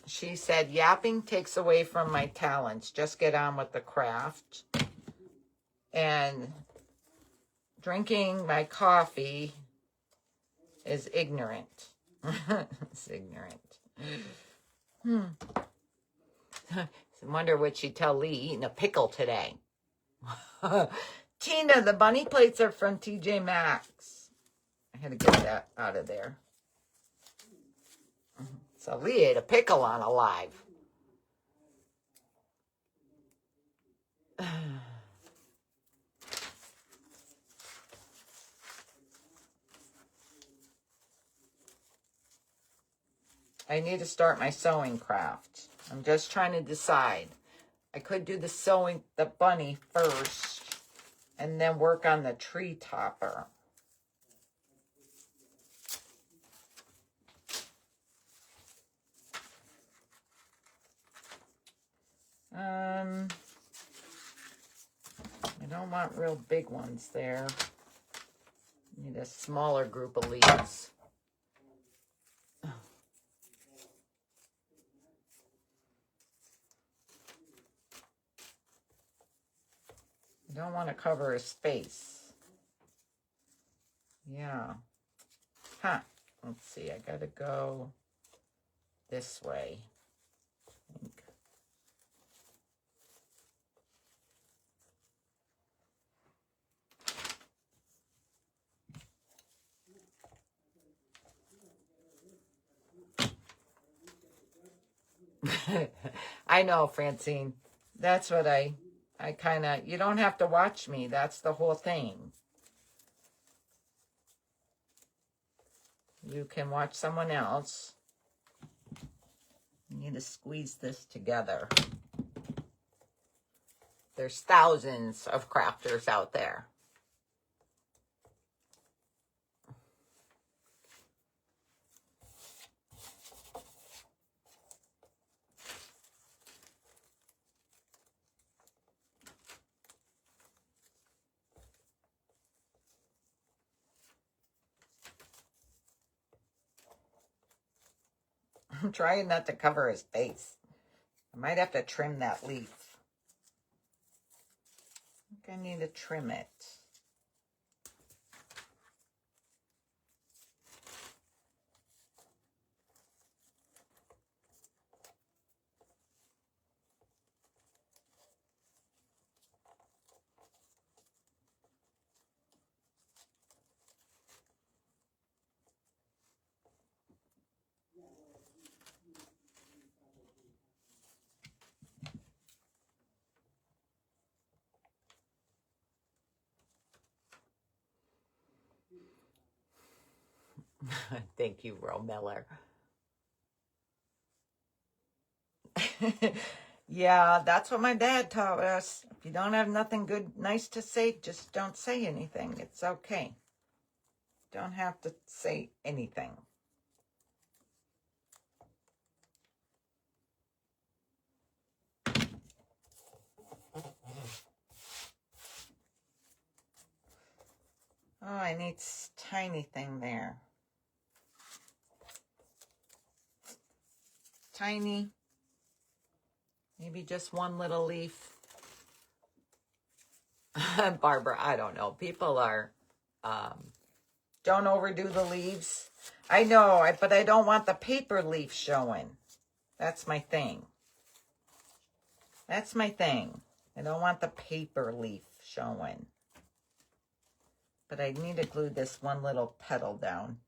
She said, yapping takes away from my talents. Just get on with the craft. And drinking my coffee is ignorant. It's ignorant. I wonder what she'd tell Lee eating a pickle today. Tina, the bunny plates are from TJ Maxx. I had to get that out of there. So Lee ate a pickle on a live. I need to start my sewing craft. I'm just trying to decide. I could do the bunny first and then work on the tree topper. I don't want real big ones there. Need a smaller group of leaves. I don't want to cover a space. Yeah. Huh. Let's see. I got to go this way. I think. I know, Francine. That's what I kind of, you don't have to watch me. That's the whole thing. You can watch someone else. You need to squeeze this together. There's thousands of crafters out there. I'm trying not to cover his face. I might have to trim that leaf. I think I need to trim it. Thank you, Ro Miller. Yeah, that's what my dad taught us. If you don't have nothing good, nice to say, just don't say anything. It's okay. Don't have to say anything. Oh, I need tiny thing there. Tiny. Maybe just one little leaf. Barbara, I don't know. People are, don't overdo the leaves. I know, but I don't want the paper leaf showing. That's my thing. That's my thing. I don't want the paper leaf showing. But I need to glue this one little petal down.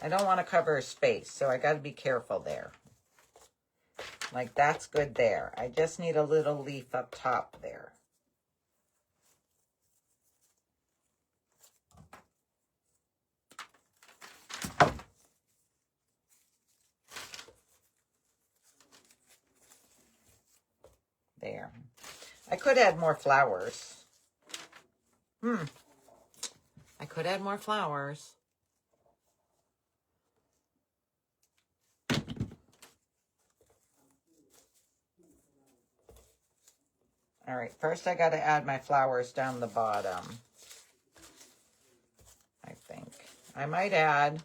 I don't want to cover a space, so I got to be careful there. Like, that's good there. I just need a little leaf up top there. There. I could add more flowers. I could add more flowers. All right, first I got to add my flowers down the bottom. I think. I might add,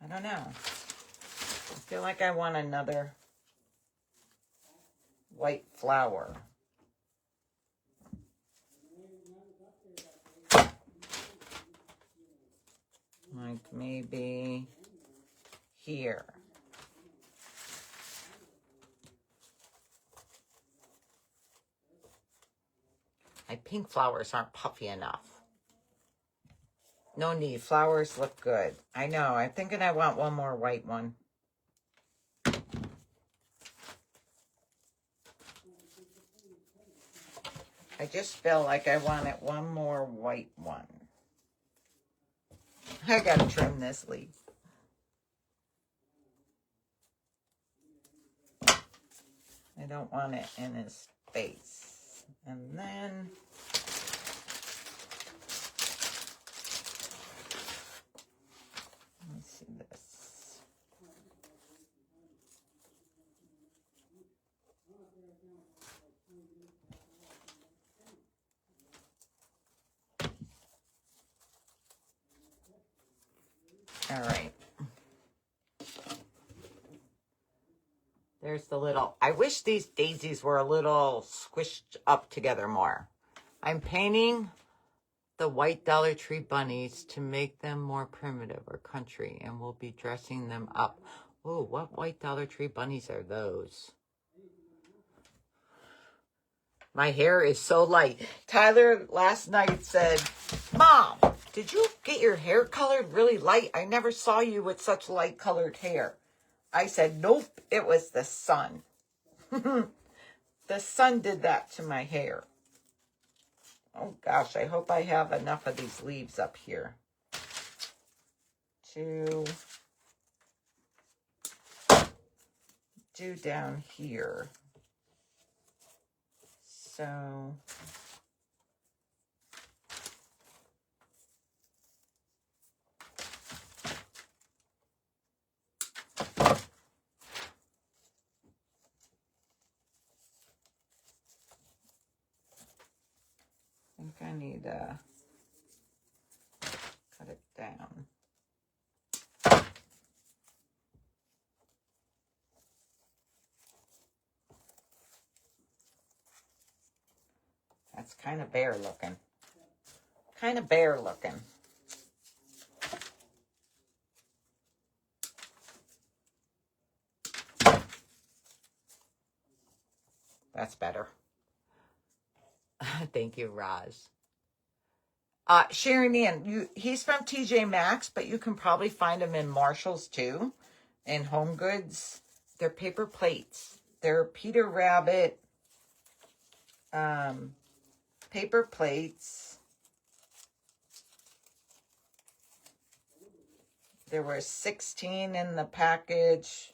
I don't know. I feel like I want another white flower. Like maybe here. My pink flowers aren't puffy enough. No need. Flowers look good. I know. I'm thinking I want one more white one. I just feel like I wanted one more white one. I gotta trim this leaf. I don't want it in his face. And then let me see this. All right. There's the little, I wish these daisies were a little squished up together more. I'm painting the white Dollar Tree bunnies to make them more primitive or country, and we'll be dressing them up. Oh, what white Dollar Tree bunnies are those? My hair is so light. Tyler last night said, Mom, did you get your hair colored really light? I never saw you with such light colored hair. I said, nope, it was the sun. The sun did that to my hair. Oh gosh, I hope I have enough of these leaves up here to do down here. So I think I need to cut it down. That's kind of bare looking. Kind of bare looking. That's better. Thank you, Raj. Sharon Ann, he's from TJ Maxx, but you can probably find him in Marshall's too, in Home Goods. They're paper plates. They're Peter Rabbit paper plates. There were 16 in the package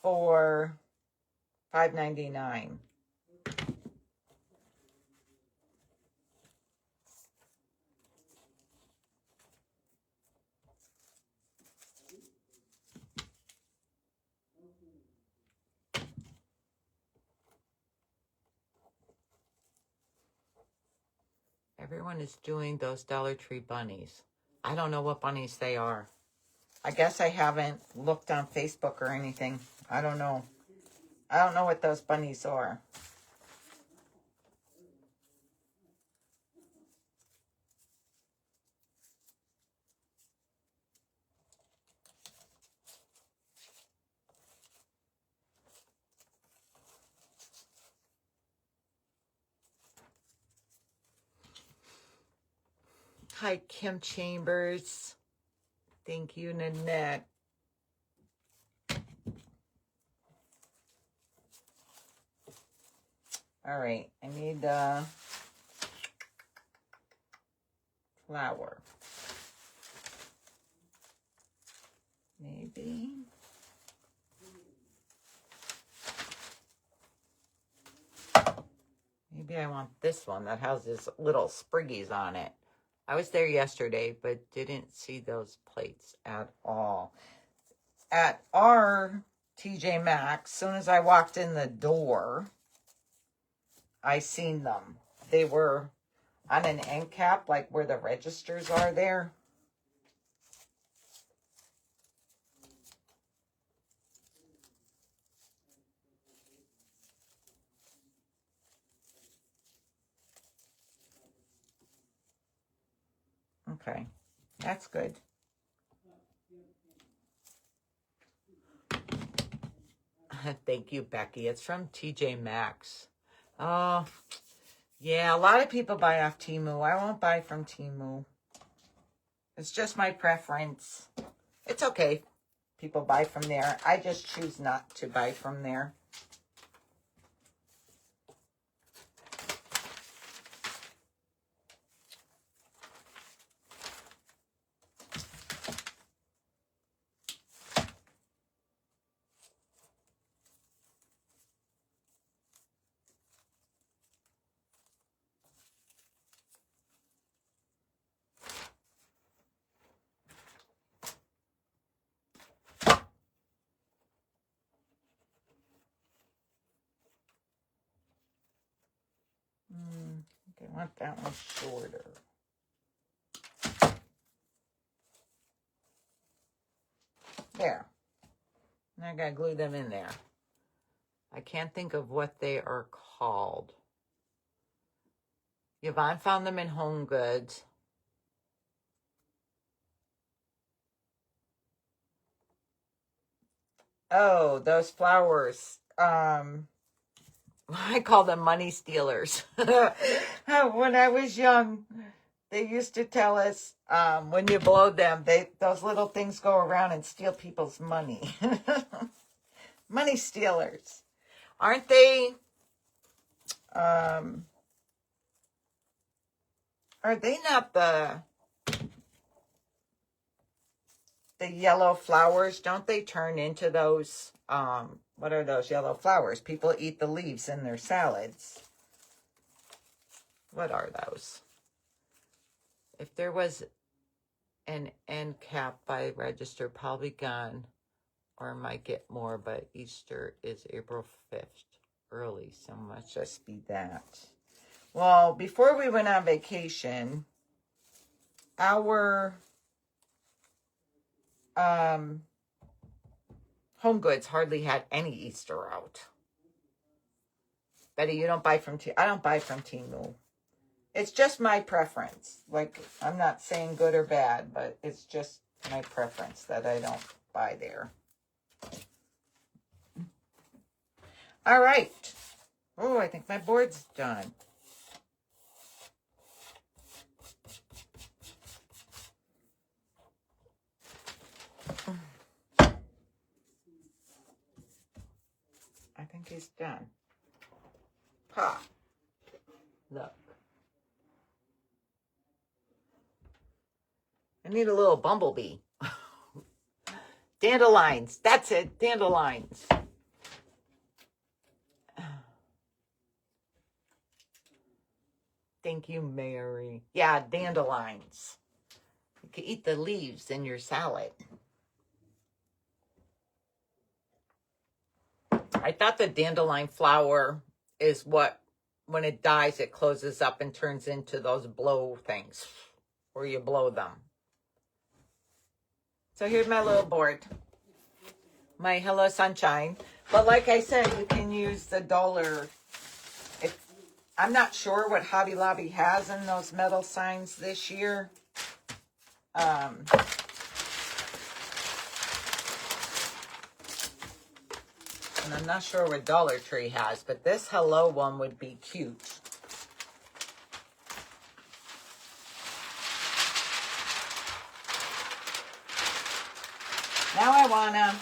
for $5.99. Everyone is doing those Dollar Tree bunnies. I don't know what bunnies they are. I guess I haven't looked on Facebook or anything. I don't know. I don't know what those bunnies are. Hi, Kim Chambers. Thank you, Nanette. All right, I need flour. Maybe. Maybe I want this one that has this little spriggies on it. I was there yesterday, but didn't see those plates at all. At our TJ Maxx, soon as I walked in the door, I seen them. They were on an end cap, like where the registers are there. Okay, that's good. Thank you, Becky. It's from TJ Maxx. Oh, yeah, a lot of people buy off Temu. I won't buy from Temu. It's just my preference. It's okay. People buy from there. I just choose not to buy from there. Okay, I want that one shorter. There. And I gotta glue them in there. I can't think of what they are called. Yvonne found them in Home Goods. Oh, those flowers. I call them money stealers. When I was young, they used to tell us when you blow them, those little things go around and steal people's money. Money stealers. Aren't they? Are they not the yellow flowers? Don't they turn into those? What are those yellow flowers? People eat the leaves in their salads. What are those? If there was an end cap by register, probably gone, or I might get more, but Easter is April 5th, early, so must just be that. Well, before we went on vacation, our Home Goods hardly had any Easter out. Betty, you don't buy from I don't buy from Temu. It's just my preference. Like, I'm not saying good or bad, but it's just my preference that I don't buy there. All right. Oh, I think my board's done. I think he's done. Ha. Look. I need a little bumblebee. Dandelions. That's it. Dandelions. Thank you, Mary. Yeah, dandelions. You can eat the leaves in your salad. I thought the dandelion flower is what, when it dies, it closes up and turns into those blow things where you blow them. So here's my little board. My Hello Sunshine. But like I said, you can use the dollar. I'm not sure what Hobby Lobby has in those metal signs this year. And I'm not sure what Dollar Tree has, but this Hello one would be cute. Now I wanna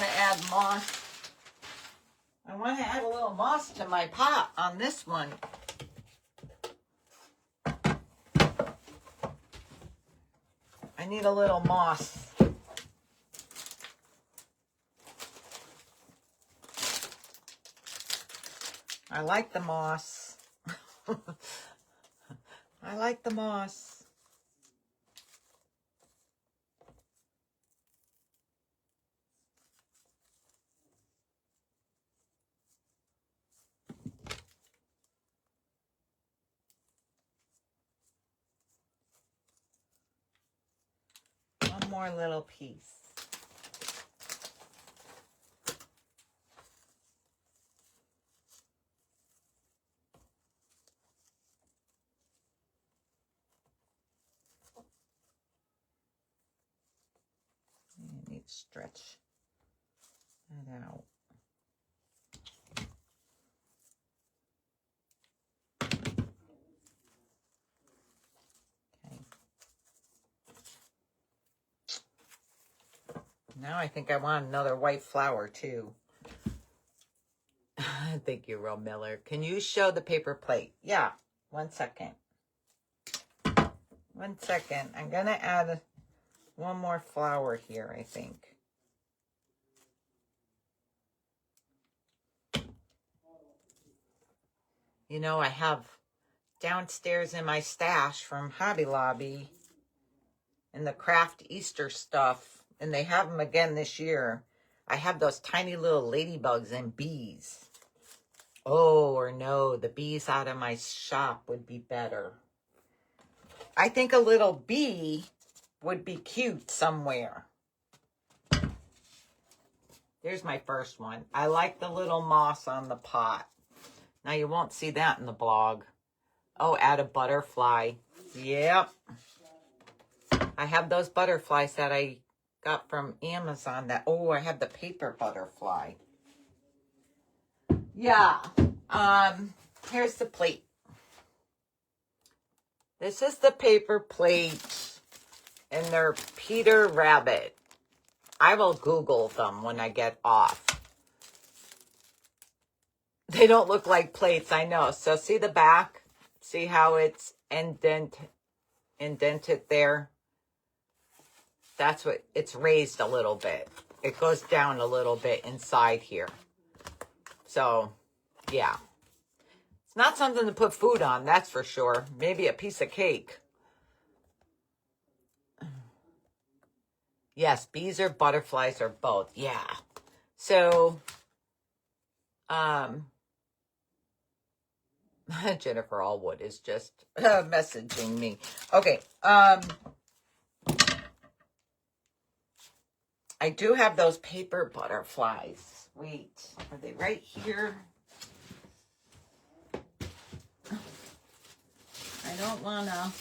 add moss. I want to add a little moss to my pot on this one. I need a little moss. I like the moss. I like the moss. One more little piece. I need to stretch that out. Okay. Now I think I want another white flower too. Thank you, Ro Miller. Can you show the paper plate? Yeah. 1 second. 1 second. I'm going to add one more flower here, I think. You know, I have downstairs in my stash from Hobby Lobby and the craft Easter stuff, and they have them again this year. I have those tiny little ladybugs and bees. Oh, or no, the bees out of my shop would be better. I think a little bee would be cute somewhere. There's my first one. I like the little moss on the pot. Now you won't see that in the blog. Oh, add a butterfly. Yep. I have those butterflies that I got from Amazon. I have the paper butterfly. Yeah. Here's the plate. This is the paper plate, and they're Peter Rabbit. I will Google them when I get off. They don't look like plates, I know. So see the back? See how it's indented there? That's what, it's raised a little bit. It goes down a little bit inside here. So, yeah. It's not something to put food on, that's for sure. Maybe a piece of cake. Yes, bees or butterflies or both. Yeah. So, Jennifer Allwood is just messaging me. Okay. I do have those paper butterflies. Wait, are they right here? I don't wanna.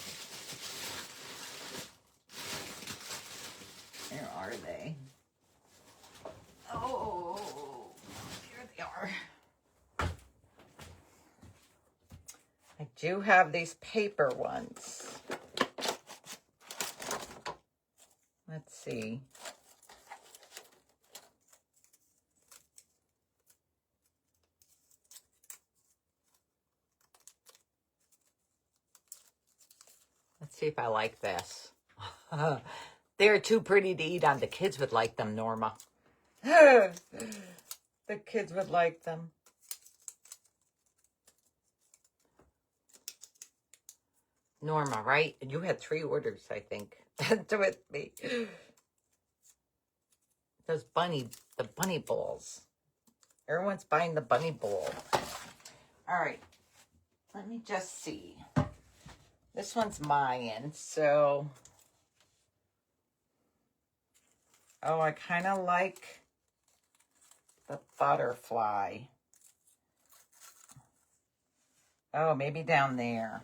Where are they? Oh, here they are. I do have these paper ones. Let's see. Let's see if I like this. They're too pretty to eat on. The kids would like them, Norma. The kids would like them. Norma, right? You had 3 orders, I think, with me. Those the bunny bowls. Everyone's buying the bunny bowl. All right. Let me just see. This one's mine, so. Oh, I kind of like the butterfly. Oh, maybe down there.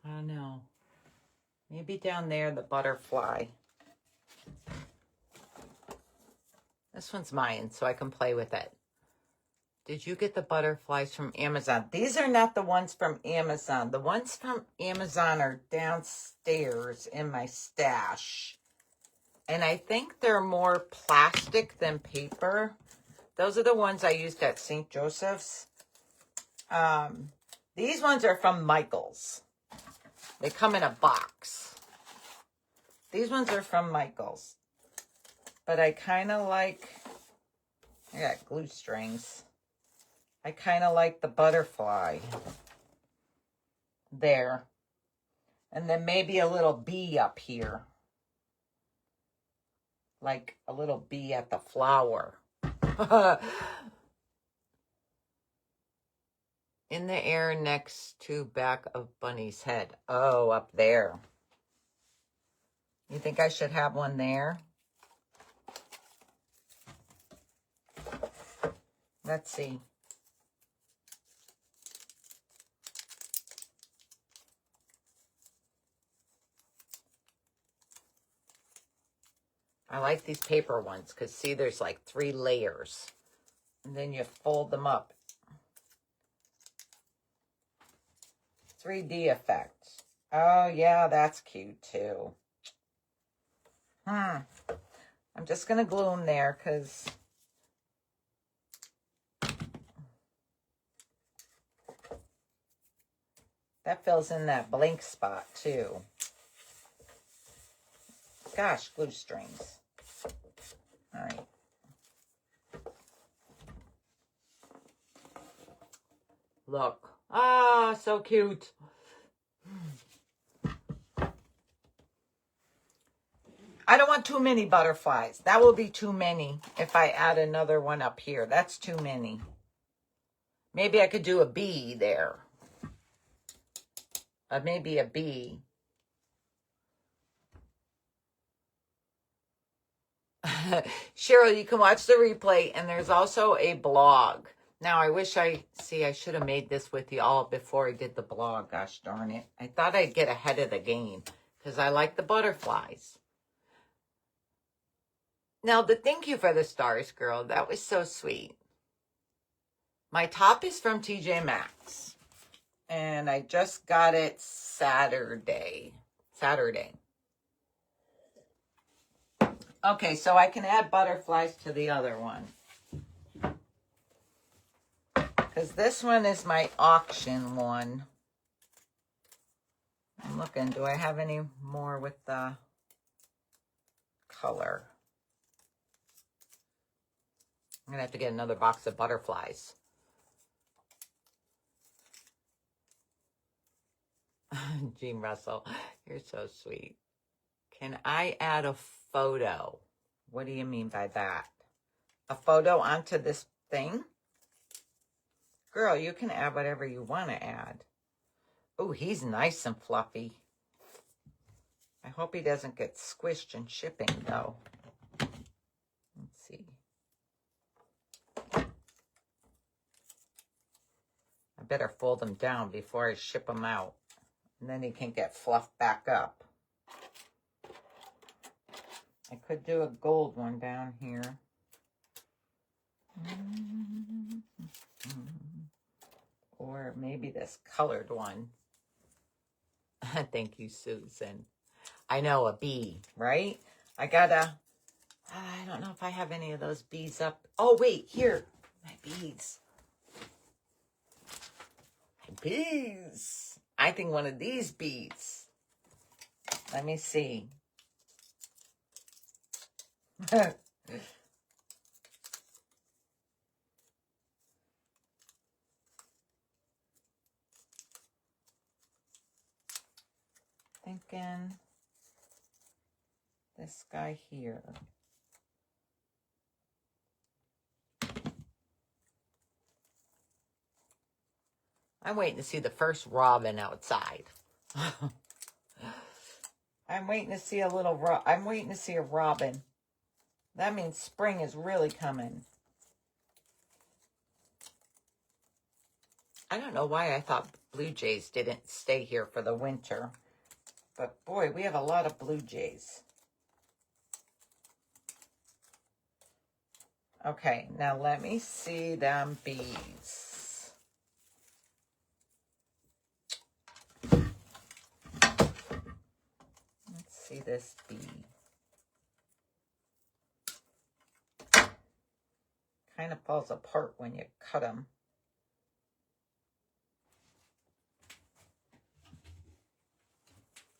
I don't know. Maybe down there, the butterfly. This one's mine, so I can play with it. Did you get the butterflies from Amazon? These are not the ones from Amazon. The ones from Amazon are downstairs in my stash. And I think they're more plastic than paper. Those are the ones I used at St. Joseph's. These ones are from Michael's. They come in a box. These ones are from Michael's. But I kind of like... I got glue strings. I kind of like the butterfly there. And then maybe a little bee up here. Like a little bee at the flower. In the air next to back of Bunny's head. Oh, up there. You think I should have one there? Let's see. I like these paper ones because, see, there's like 3 layers. And then you fold them up. 3D effect. Oh, yeah, that's cute, too. I'm just going to glue them there because that fills in that blank spot, too. Gosh, glue strings. All right. Look. Ah, so cute. I don't want too many butterflies. That will be too many if I add another one up here. That's too many. Maybe I could do a bee there. Maybe a bee. Cheryl, you can watch the replay, and there's also a blog. Now, I wish I should have made this with you all before I did the blog. Gosh darn it. I thought I'd get ahead of the game because I like the butterflies. Now, thank you for the stars, girl. That was so sweet. My top is from TJ Maxx, and I just got it Saturday. Okay, so I can add butterflies to the other one. Because this one is my auction one. I'm looking, do I have any more with the color? I'm going to have to get another box of butterflies. Jean Russell, you're so sweet. Can I add a photo? What do you mean by that? A photo onto this thing? Girl, you can add whatever you want to add. Oh, he's nice and fluffy. I hope he doesn't get squished in shipping, though. Let's see. I better fold them down before I ship them out. And then he can get fluffed back up. I could do a gold one down here. Or maybe this colored one. Thank you, Susan. I know, a bee, right? I don't know if I have any of those bees up. Oh, wait, here. My bees. My bees. I think one of these bees. Let me see. Thinking this guy here. I'm waiting to see the first robin outside. I'm waiting to see a robin. That means spring is really coming. I don't know why I thought blue jays didn't stay here for the winter. But boy, we have a lot of blue jays. Okay, now let me see them bees. Let's see this bee. Kind of falls apart when you cut them.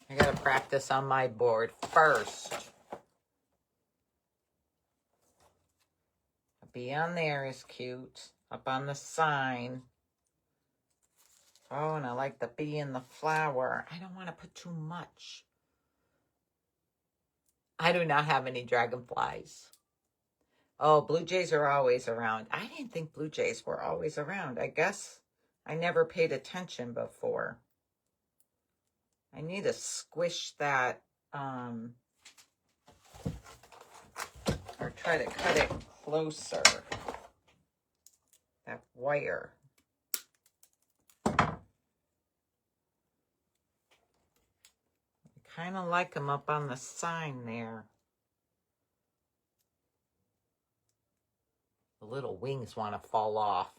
I gotta practice on my board first. A bee on there is cute. up on the sign. Oh, and I like the bee and the flower. I don't want to put too much. I do not have any dragonflies. Oh, blue jays are always around. I didn't think blue jays were always around. I guess I never paid attention before. I need to squish that, or try to cut it closer. That wire. I kind of like them up on the sign there. The little wings want to fall off.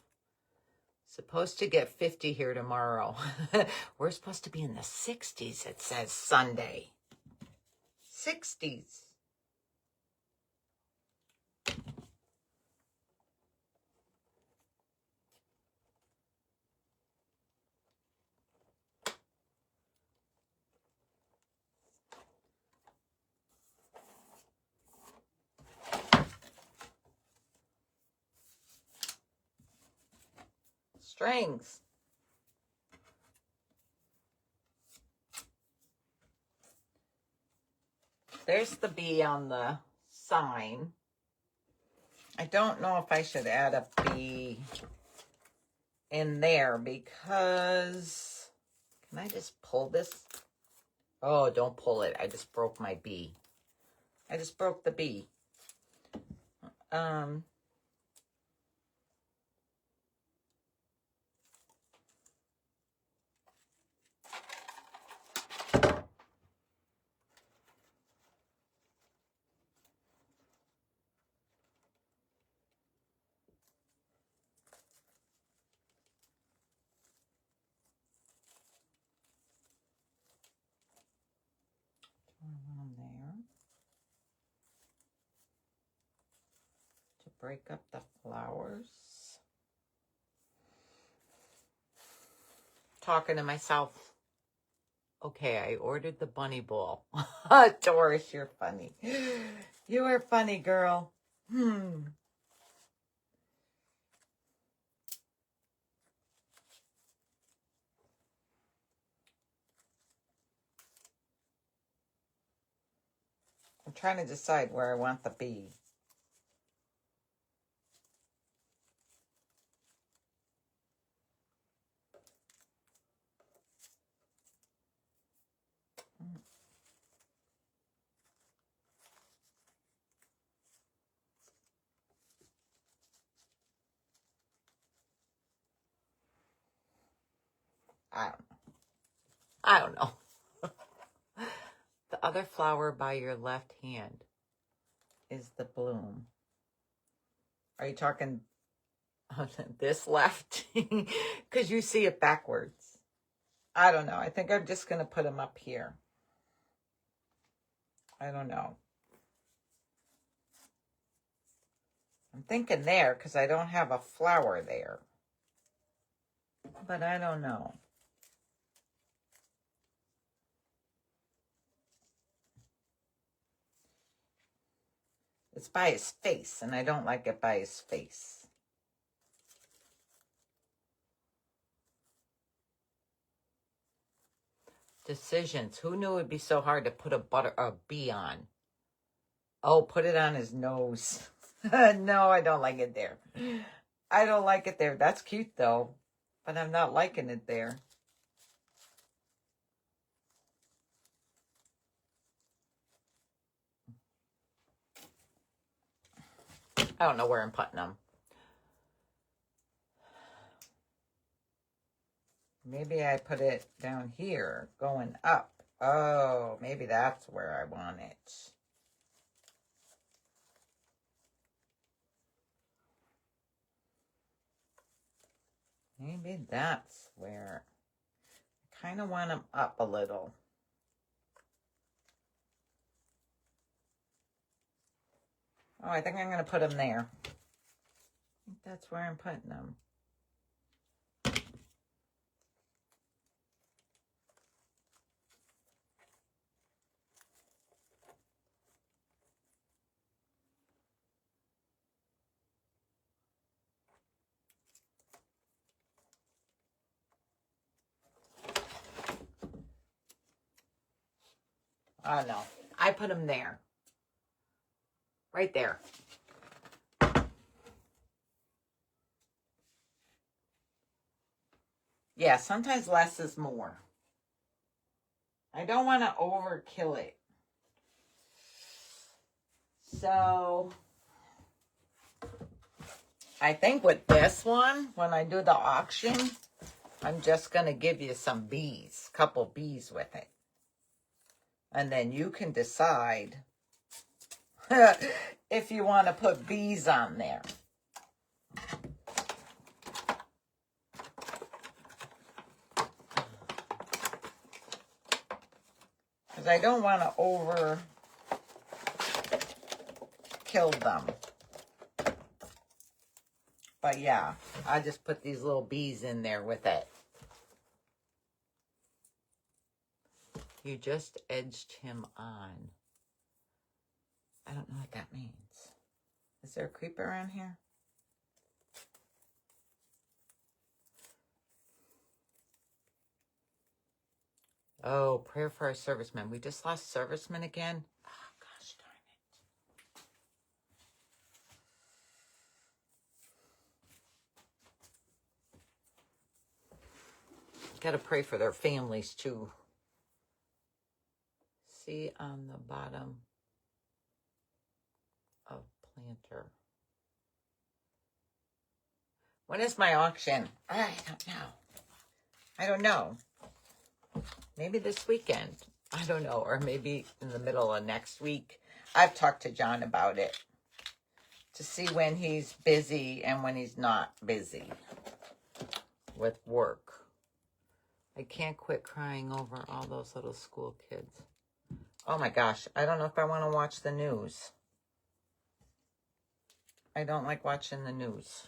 Supposed to get 50 here tomorrow. We're supposed to be in the 60s, it says Sunday. 60s. Strings. There's the bee on the sign. I don't know if I should add a bee in there because, can I just pull this? Oh, don't pull it. I just broke my bee. I just broke the bee. One there to break up the flowers. Talking to myself. Okay, I ordered the bunny ball. Doris, you're funny. You are funny, girl. I'm trying to decide where I want the bee. I don't know. The other flower by your left hand is the bloom. Are you talking this left? Because you see it backwards. I don't know. I think I'm just going to put them up here. I don't know. I'm thinking there because I don't have a flower there. But I don't know. It's by his face, and I don't like it by his face. Decisions. Who knew it'd be so hard to put a bee on? Oh, put it on his nose. No, I don't like it there. I don't like it there. That's cute, though. But I'm not liking it there. I don't know where I'm putting them. Maybe I put it down here, going up. Oh, maybe that's where I want it. Maybe that's where. I kind of want them up a little. Oh, I think I'm going to put them there. I think that's where I'm putting them. Oh, no. I put them there. Right there. Yeah, sometimes less is more. I don't want to overkill it. So, I think with this one, when I do the auction, I'm just going to give you some bees, couple bees with it. And then you can decide if you want to put bees on there. Because I don't want to over kill them. But yeah, I just put these little bees in there with it. You just edged him on. I don't know what that means. Is there a creeper around here? Oh, prayer for our servicemen. We just lost servicemen again? Oh, gosh darn it. Got to pray for their families, too. See on the bottom of planter. When is my auction? I don't know. Maybe this weekend. I don't know. Or maybe in the middle of next week. I've talked to John about it. To see when he's busy and when he's not busy with work. I can't quit crying over all those little school kids. Oh my gosh. I don't know if I want to watch the news. I don't like watching the news.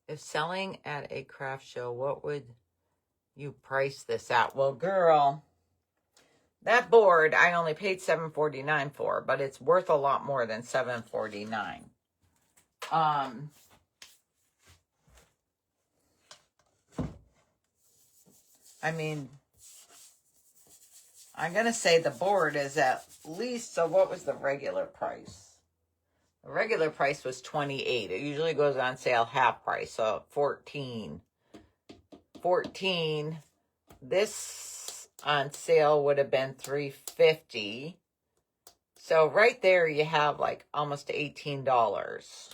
If selling at a craft show, what would you price this at? Well, girl, that board I only paid $7.49 for, but it's worth a lot more than $7.49. I mean, I'm going to say the board is at least, so what was the regular price? The regular price was $28. It usually goes on sale half price, so $14. This on sale would have been $3.50. So right there you have like almost $18.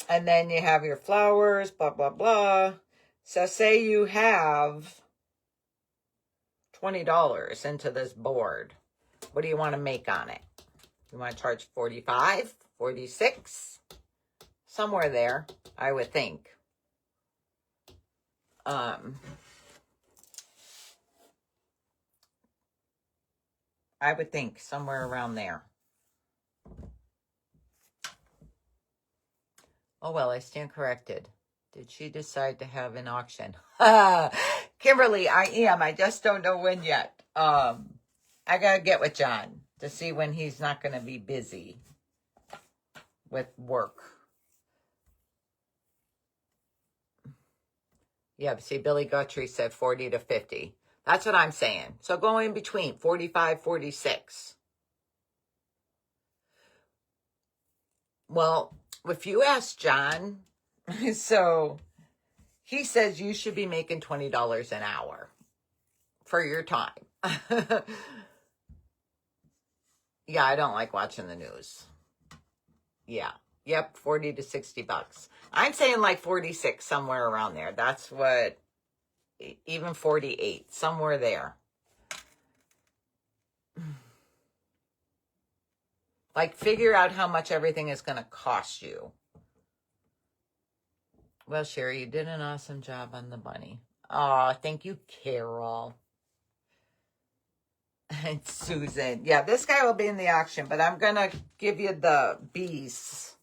And then you have your flowers, blah, blah, blah. So say you have $20 into this board. What do you want to make on it? You want to charge $45, $46? Somewhere there, I would think. I would think somewhere around there. Oh, well, I stand corrected. Did she decide to have an auction? Kimberly, I am. I just don't know when yet. I got to get with John to see when he's not going to be busy with work. Yeah, see, Billy Guthrie said 40 to 50. That's what I'm saying. So go in between 45, 46. Well, if you ask John, so he says you should be making $20 an hour for your time. Yeah, I don't like watching the news. Yeah. Yep, 40 to 60 bucks. I'm saying like 46, somewhere around there. That's what, even 48, somewhere there. Like, figure out how much everything is going to cost you. Well, Sherry, you did an awesome job on the bunny. Oh, thank you, Carol. And Susan. Yeah, this guy will be in the auction, but I'm going to give you the bees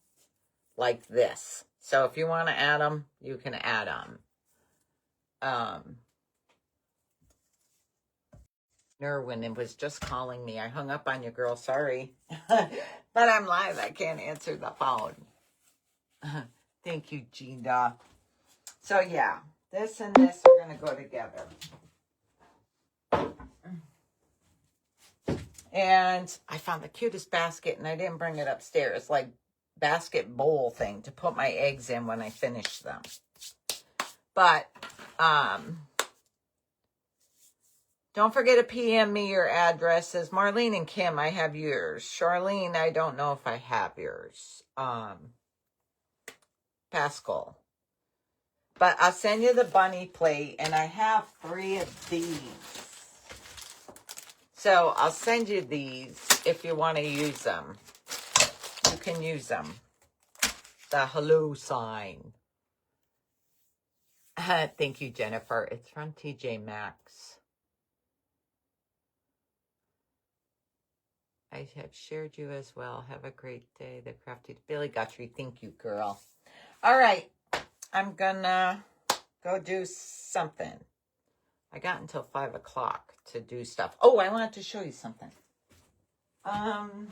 like this. So if you want to add them, you can add them. Nerwin was just calling me. I hung up on you, girl. Sorry. But I'm live. I can't answer the phone. Thank you, Gina. So, yeah. This and this are going to go together. And I found the cutest basket, and I didn't bring it upstairs, like basket bowl thing to put my eggs in when I finish them. But don't forget to PM me your addresses. Marlene and Kim, I have yours. Charlene, I don't know if I have yours. Pascal. But I'll send you the bunny plate, and I have 3 of these. So I'll send you these if you want to use them. You can use them. The hello sign. Thank you, Jennifer. It's from TJ Maxx. I have shared you as well. Have a great day. The Crafty Billy Guthrie. Thank you, girl. All right. I'm gonna go do something. I got until 5 o'clock to do stuff. Oh, I wanted to show you something. Okay.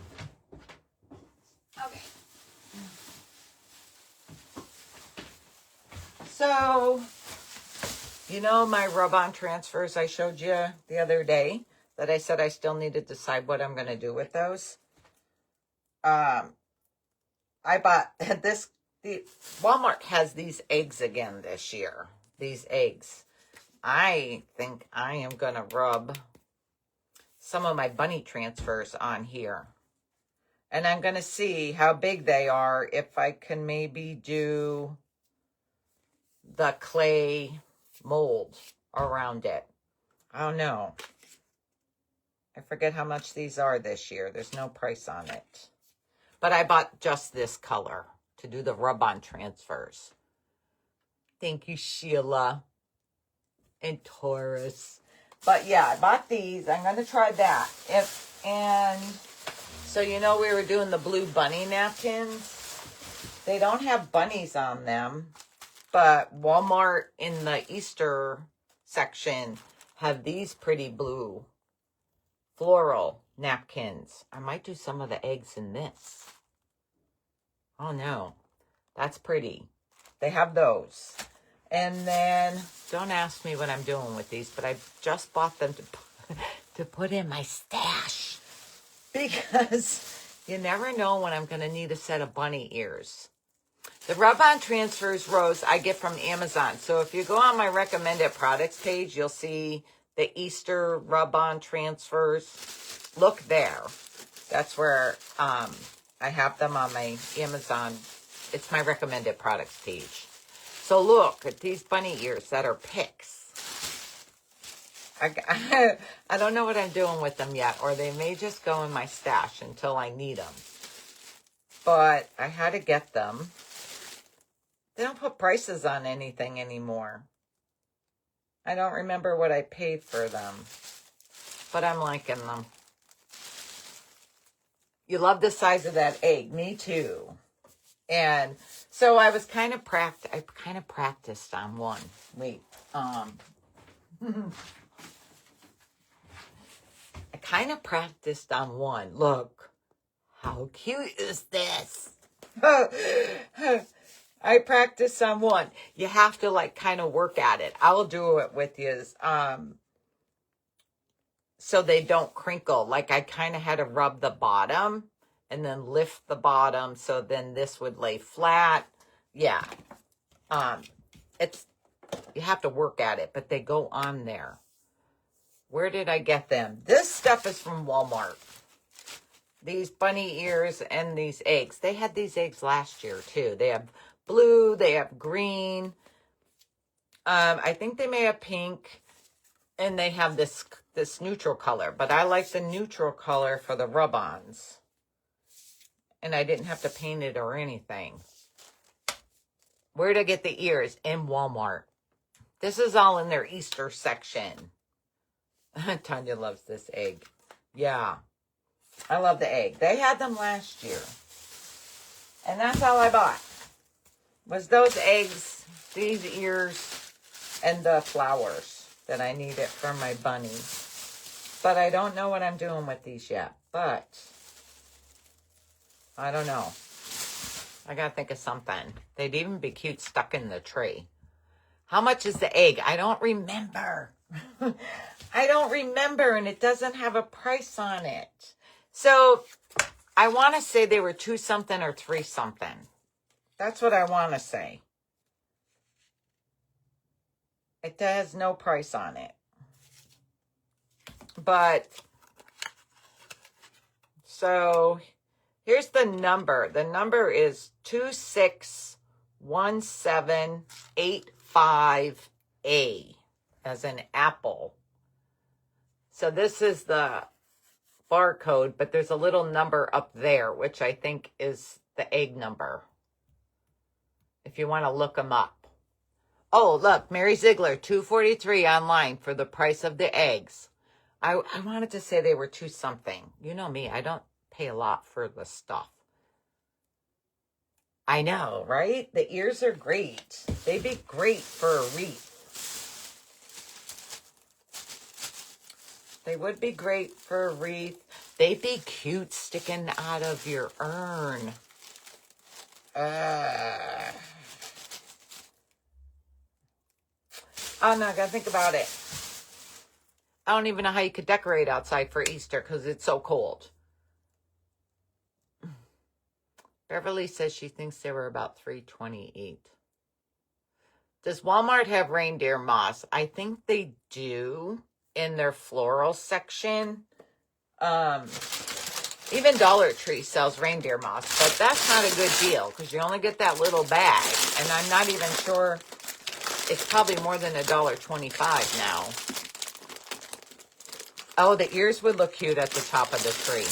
So, you know my rub-on transfers I showed you the other day that I said I still need to decide what I'm going to do with those? I bought this. Walmart has these eggs again this year. These eggs. I think I am going to rub some of my bunny transfers on here. And I'm going to see how big they are, if I can maybe do the clay mold around it. I don't know. I forget how much these are this year. There's no price on it. But I bought just this color to do the rub-on transfers. Thank you, Sheila and Taurus. But yeah, I bought these. I'm going to try that. So you know we were doing the blue bunny napkins. They don't have bunnies on them, but Walmart in the Easter section have these pretty blue floral napkins. I might do some of the eggs in this. Oh no, that's pretty. They have those. And then, don't ask me what I'm doing with these, but I just bought them to put in my stash. Because you never know when I'm going to need a set of bunny ears. The rub-on transfers, Rose, I get from Amazon. So if you go on my recommended products page, you'll see the Easter rub-on transfers. Look there. That's where I have them on my Amazon. It's my recommended products page. So look at these bunny ears that are picks. I don't know what I'm doing with them yet, or they may just go in my stash until I need them. But I had to get them. They don't put prices on anything anymore. I don't remember what I paid for them, but I'm liking them. You love the size of that egg. Me too. And so I was kind of practiced on one. Wait. I kind of practiced on one. Look. How cute is this? I practiced on one. You have to like kind of work at it. I'll do it with you. So they don't crinkle. Like I kind of had to rub the bottom and then lift the bottom, so then this would lay flat. Yeah. You have to work at it, but they go on there. Where did I get them? This stuff is from Walmart. These bunny ears and these eggs. They had these eggs last year too. They have blue, they have green. I think they may have pink, and they have this neutral color, but I like the neutral color for the rub-ons. And I didn't have to paint it or anything. Where'd I get the ears? In Walmart. This is all in their Easter section. Tanya loves this egg. Yeah. I love the egg. They had them last year. And that's all I bought. Was those eggs, these ears, and the flowers that I needed for my bunny. But I don't know what I'm doing with these yet. But I don't know. I gotta think of something. They'd even be cute stuck in the tree. How much is the egg? I don't remember. I don't remember, and it doesn't have a price on it. So I want to say they were 2 something or 3 something. That's what I want to say. It has no price on it. But, so here's the number. The number is 261785A, as in apple. So this is the barcode, but there's a little number up there, which I think is the egg number, if you want to look them up. Oh, look, Mary Ziegler, $2.43 online for the price of the eggs. I wanted to say they were 2 something. You know me, I don't pay a lot for the stuff. I know, right? The ears are great. They'd be great for a wreath. They would be great for a wreath. They'd be cute sticking out of your urn. Oh, no, I gotta think about it. I don't even know how you could decorate outside for Easter because it's so cold. Beverly says she thinks they were about $3.28. Does Walmart have reindeer moss? I think they do in their floral section. Even Dollar Tree sells reindeer moss, but that's not a good deal because you only get that little bag. And I'm not even sure, it's probably more than $1.25 now. Oh, the ears would look cute at the top of the tree.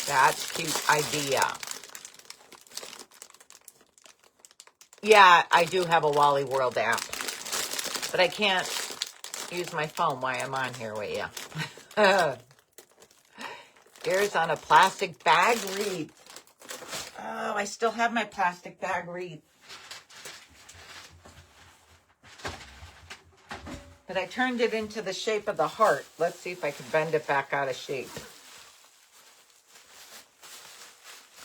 That's a cute idea. Yeah, I do have a Wally World app, but I can't use my phone while I'm on here with you. Here's on a plastic bag wreath. Oh, I still have my plastic bag wreath. But I turned it into the shape of the heart. Let's see if I can bend it back out of shape.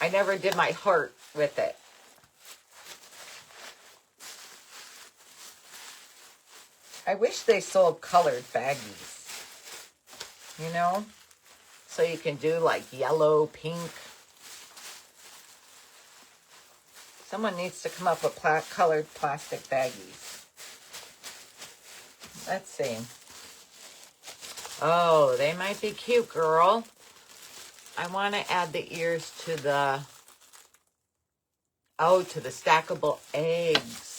I never did my heart with it. I wish they sold colored baggies. You know? So you can do like yellow, pink. Someone needs to come up with colored plastic baggies. Let's see. Oh, they might be cute, girl. I want to add the ears to the, to the stackable eggs.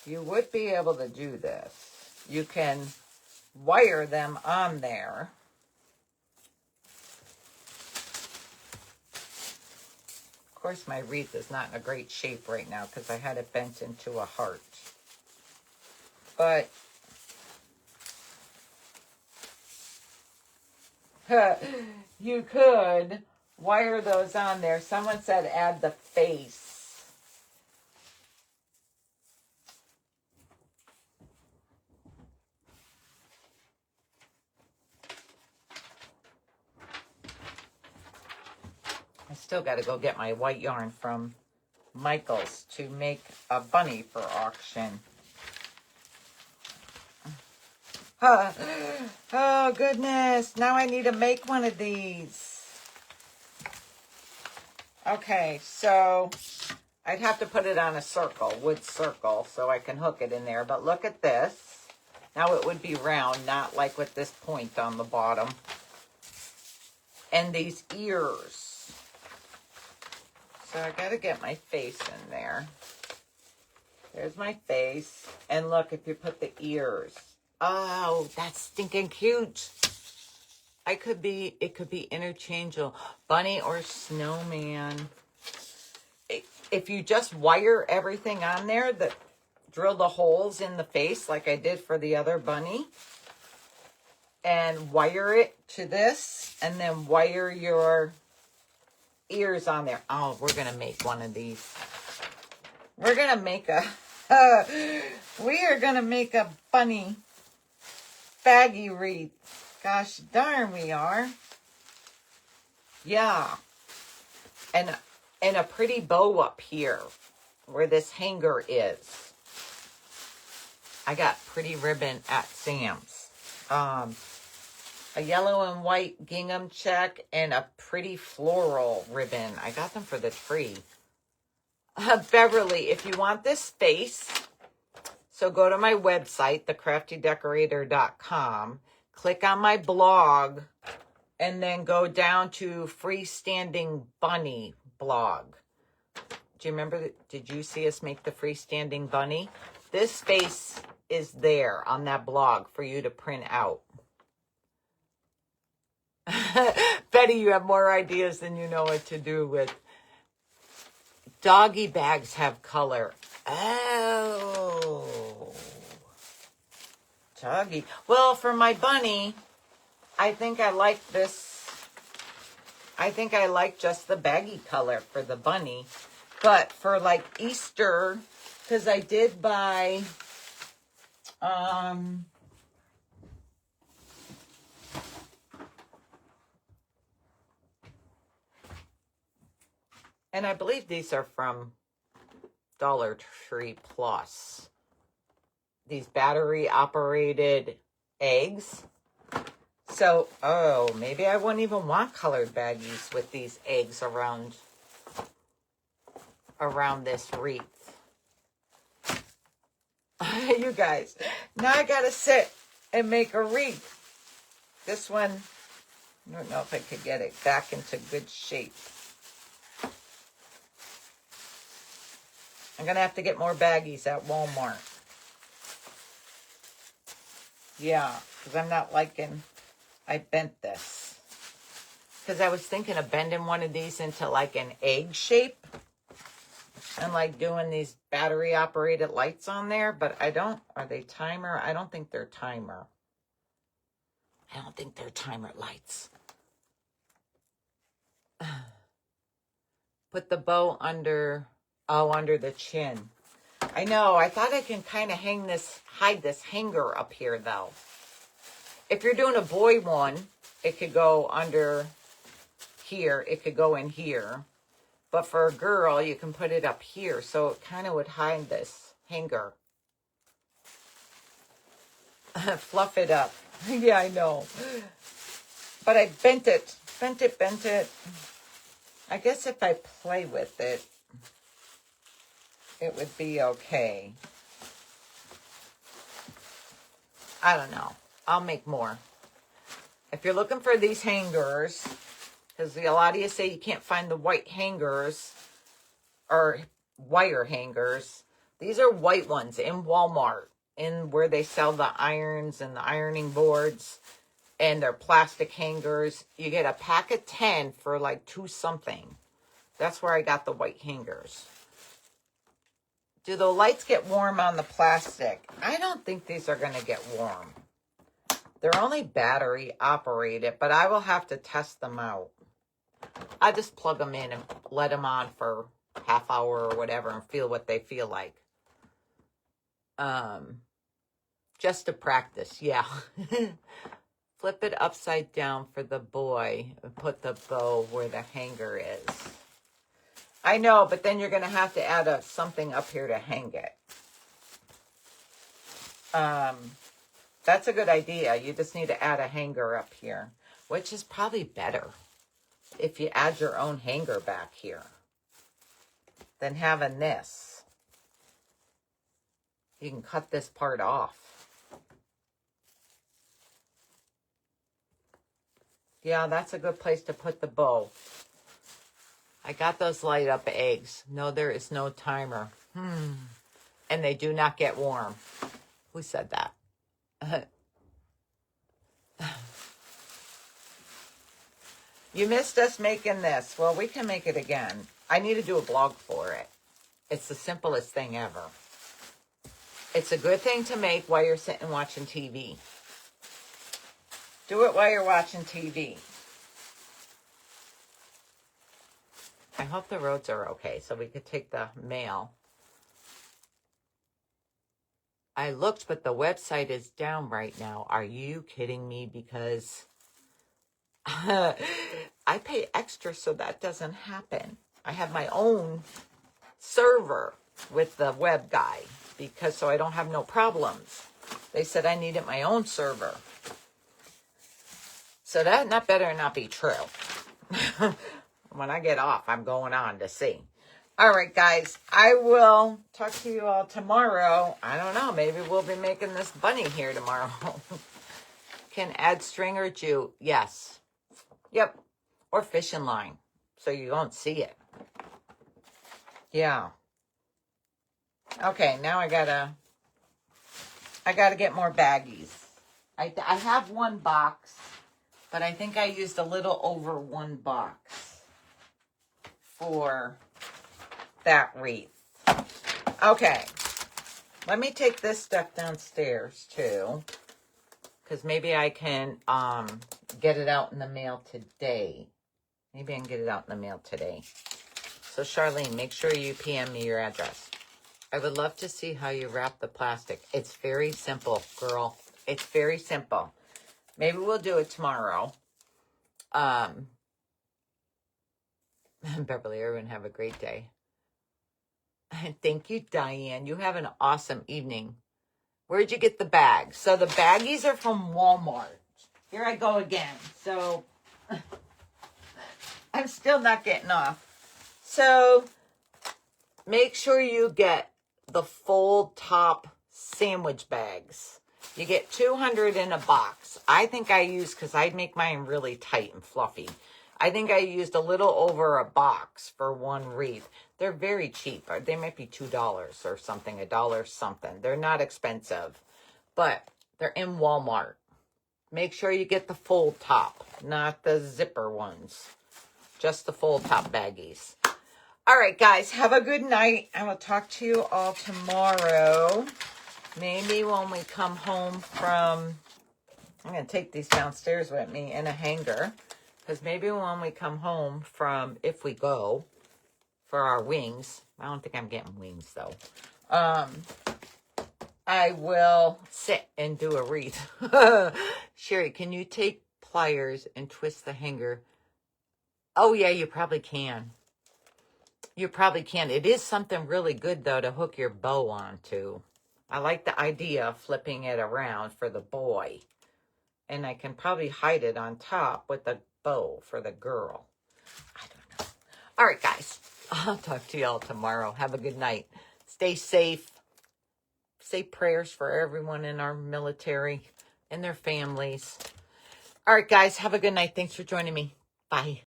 You would be able to do this. You can wire them on there. Of course, my wreath is not in a great shape right now because I had it bent into a heart. But you could wire those on there. Someone said add the face. I still got to go get my white yarn from Michael's to make a bunny for auction. Oh, goodness. Now I need to make one of these. Okay, so I'd have to put it on a circle, wood circle, so I can hook it in there. But look at this. Now it would be round, not like with this point on the bottom. And these ears. So I got to get my face in there. There's my face. And look, if you put the ears. Oh, that's stinking cute. It could be interchangeable. Bunny or snowman. If you just wire everything on there, drill the holes in the face like I did for the other bunny. And wire it to this. And then wire your ears on there. Oh, we're going to make one of these. We're going to make we are going to make a bunny baggy wreath. Gosh darn we are. Yeah. And a pretty bow up here. where this hanger is. I got pretty ribbon at Sam's. A yellow and white gingham check and a pretty floral ribbon. I got them for the tree. Beverly, if you want this space, so go to my website, thecraftydecorator.com, click on my blog, and then go down to freestanding bunny blog. Do you remember, did you see us make the freestanding bunny? This space is there on that blog for you to print out. Betty, you have more ideas than you know what to do with. Doggy bags have color. Oh. Doggy. Well, for my bunny, I think I like this. I think I like just the baggy color for the bunny. But for like Easter, because I did buy, and I believe these are from Dollar Tree Plus. These battery operated eggs. So, oh, maybe I wouldn't even want colored baggies with these eggs around this wreath. You guys, now I gotta sit and make a wreath. This one, I don't know if I could get it back into good shape. I'm gonna have to get more baggies at Walmart. Yeah, because I'm not liking, I bent this. Because I was thinking of bending one of these into like an egg shape. And like doing these battery operated lights on there. But I don't, are they timer? I don't think they're timer. I don't think they're timer lights. Put the bow under, oh, under the chin. I know, I thought I can kind of hide this hanger up here though. If you're doing a boy one, it could go under here. It could go in here. But for a girl, you can put it up here. So it kind of would hide this hanger. Fluff it up. Yeah, I know. But I bent it. Bent it. I guess if I play with it, it would be okay. I don't know. I'll make more. If you're looking for these hangers, because a lot of you say you can't find the white hangers or wire hangers. These are white ones in Walmart, in where they sell the irons and the ironing boards, and they're plastic hangers. You get a pack of 10 for like $2 something. That's where I got the white hangers. Do the lights get warm on the plastic? I don't think these are going to get warm. They're only battery operated, but I will have to test them out. I just plug them in and let them on for half hour or whatever and feel what they feel like. Just to practice, yeah. Flip it upside down for the boy and put the bow where the hanger is. I know, but then you're going to have to add something up here to hang it. That's a good idea. You just need to add a hanger up here, which is probably better if you add your own hanger back here than having this. You can cut this part off. Yeah, that's a good place to put the bow. I got those light up eggs. No, there is no timer. And they do not get warm. Who said that? You missed us making this. Well, we can make it again. I need to do a blog for it. It's the simplest thing ever. It's a good thing to make while you're sitting watching TV. Do it while you're watching TV. I hope the roads are okay so we could take the mail. I looked, but the website is down right now. Are you kidding me? Because I pay extra so that doesn't happen. I have my own server with the web guy because so I don't have no problems. They said I needed my own server. So that better not be true. When I get off, I'm going on to see. All right, guys, I will talk to you all tomorrow. I don't know. Maybe we'll be making this bunny here tomorrow. Can add string or jute. Yes. Yep. Or fishing line. So you don't see it. Yeah. Okay, now I gotta get more baggies. I have one box, but I think I used a little over one box for that wreath. Okay, let me take this stuff downstairs too, because maybe I can get it out in the mail today. Maybe I can get it out in the mail today. So Charlene, make sure you PM me your address. I would love to see how you wrap the plastic. It's very simple, girl. It's very simple. Maybe we'll do it tomorrow. Beverly, everyone have a great day. Thank you, Diane. You have an awesome evening. Where'd you get the bags? So the baggies are from Walmart. Here I go again. So I'm still not getting off. So make sure you get the fold top sandwich bags. You get 200 in a box. I think I used, because I make mine really tight and fluffy. I think I used a little over a box for one wreath. They're very cheap. They might be $2 or something, $1 something. They're not expensive, but they're in Walmart. Make sure you get the fold top, not the zipper ones. Just the fold top baggies. All right, guys, have a good night. I will talk to you all tomorrow. Maybe when we come home from, I'm going to take these downstairs with me in a hanger. Because maybe when we come home from, if we go, for our wings, I don't think I'm getting wings, though. I will sit and do a wreath. Sherry, can you take pliers and twist the hanger? Oh, yeah, you probably can. You probably can. It is something really good, though, to hook your bow onto. I like the idea of flipping it around for the boy. And I can probably hide it on top with a bow for the girl. I don't know. All right, guys. I'll talk to y'all tomorrow. Have a good night. Stay safe. Say prayers for everyone in our military and their families. All right, guys. Have a good night. Thanks for joining me. Bye.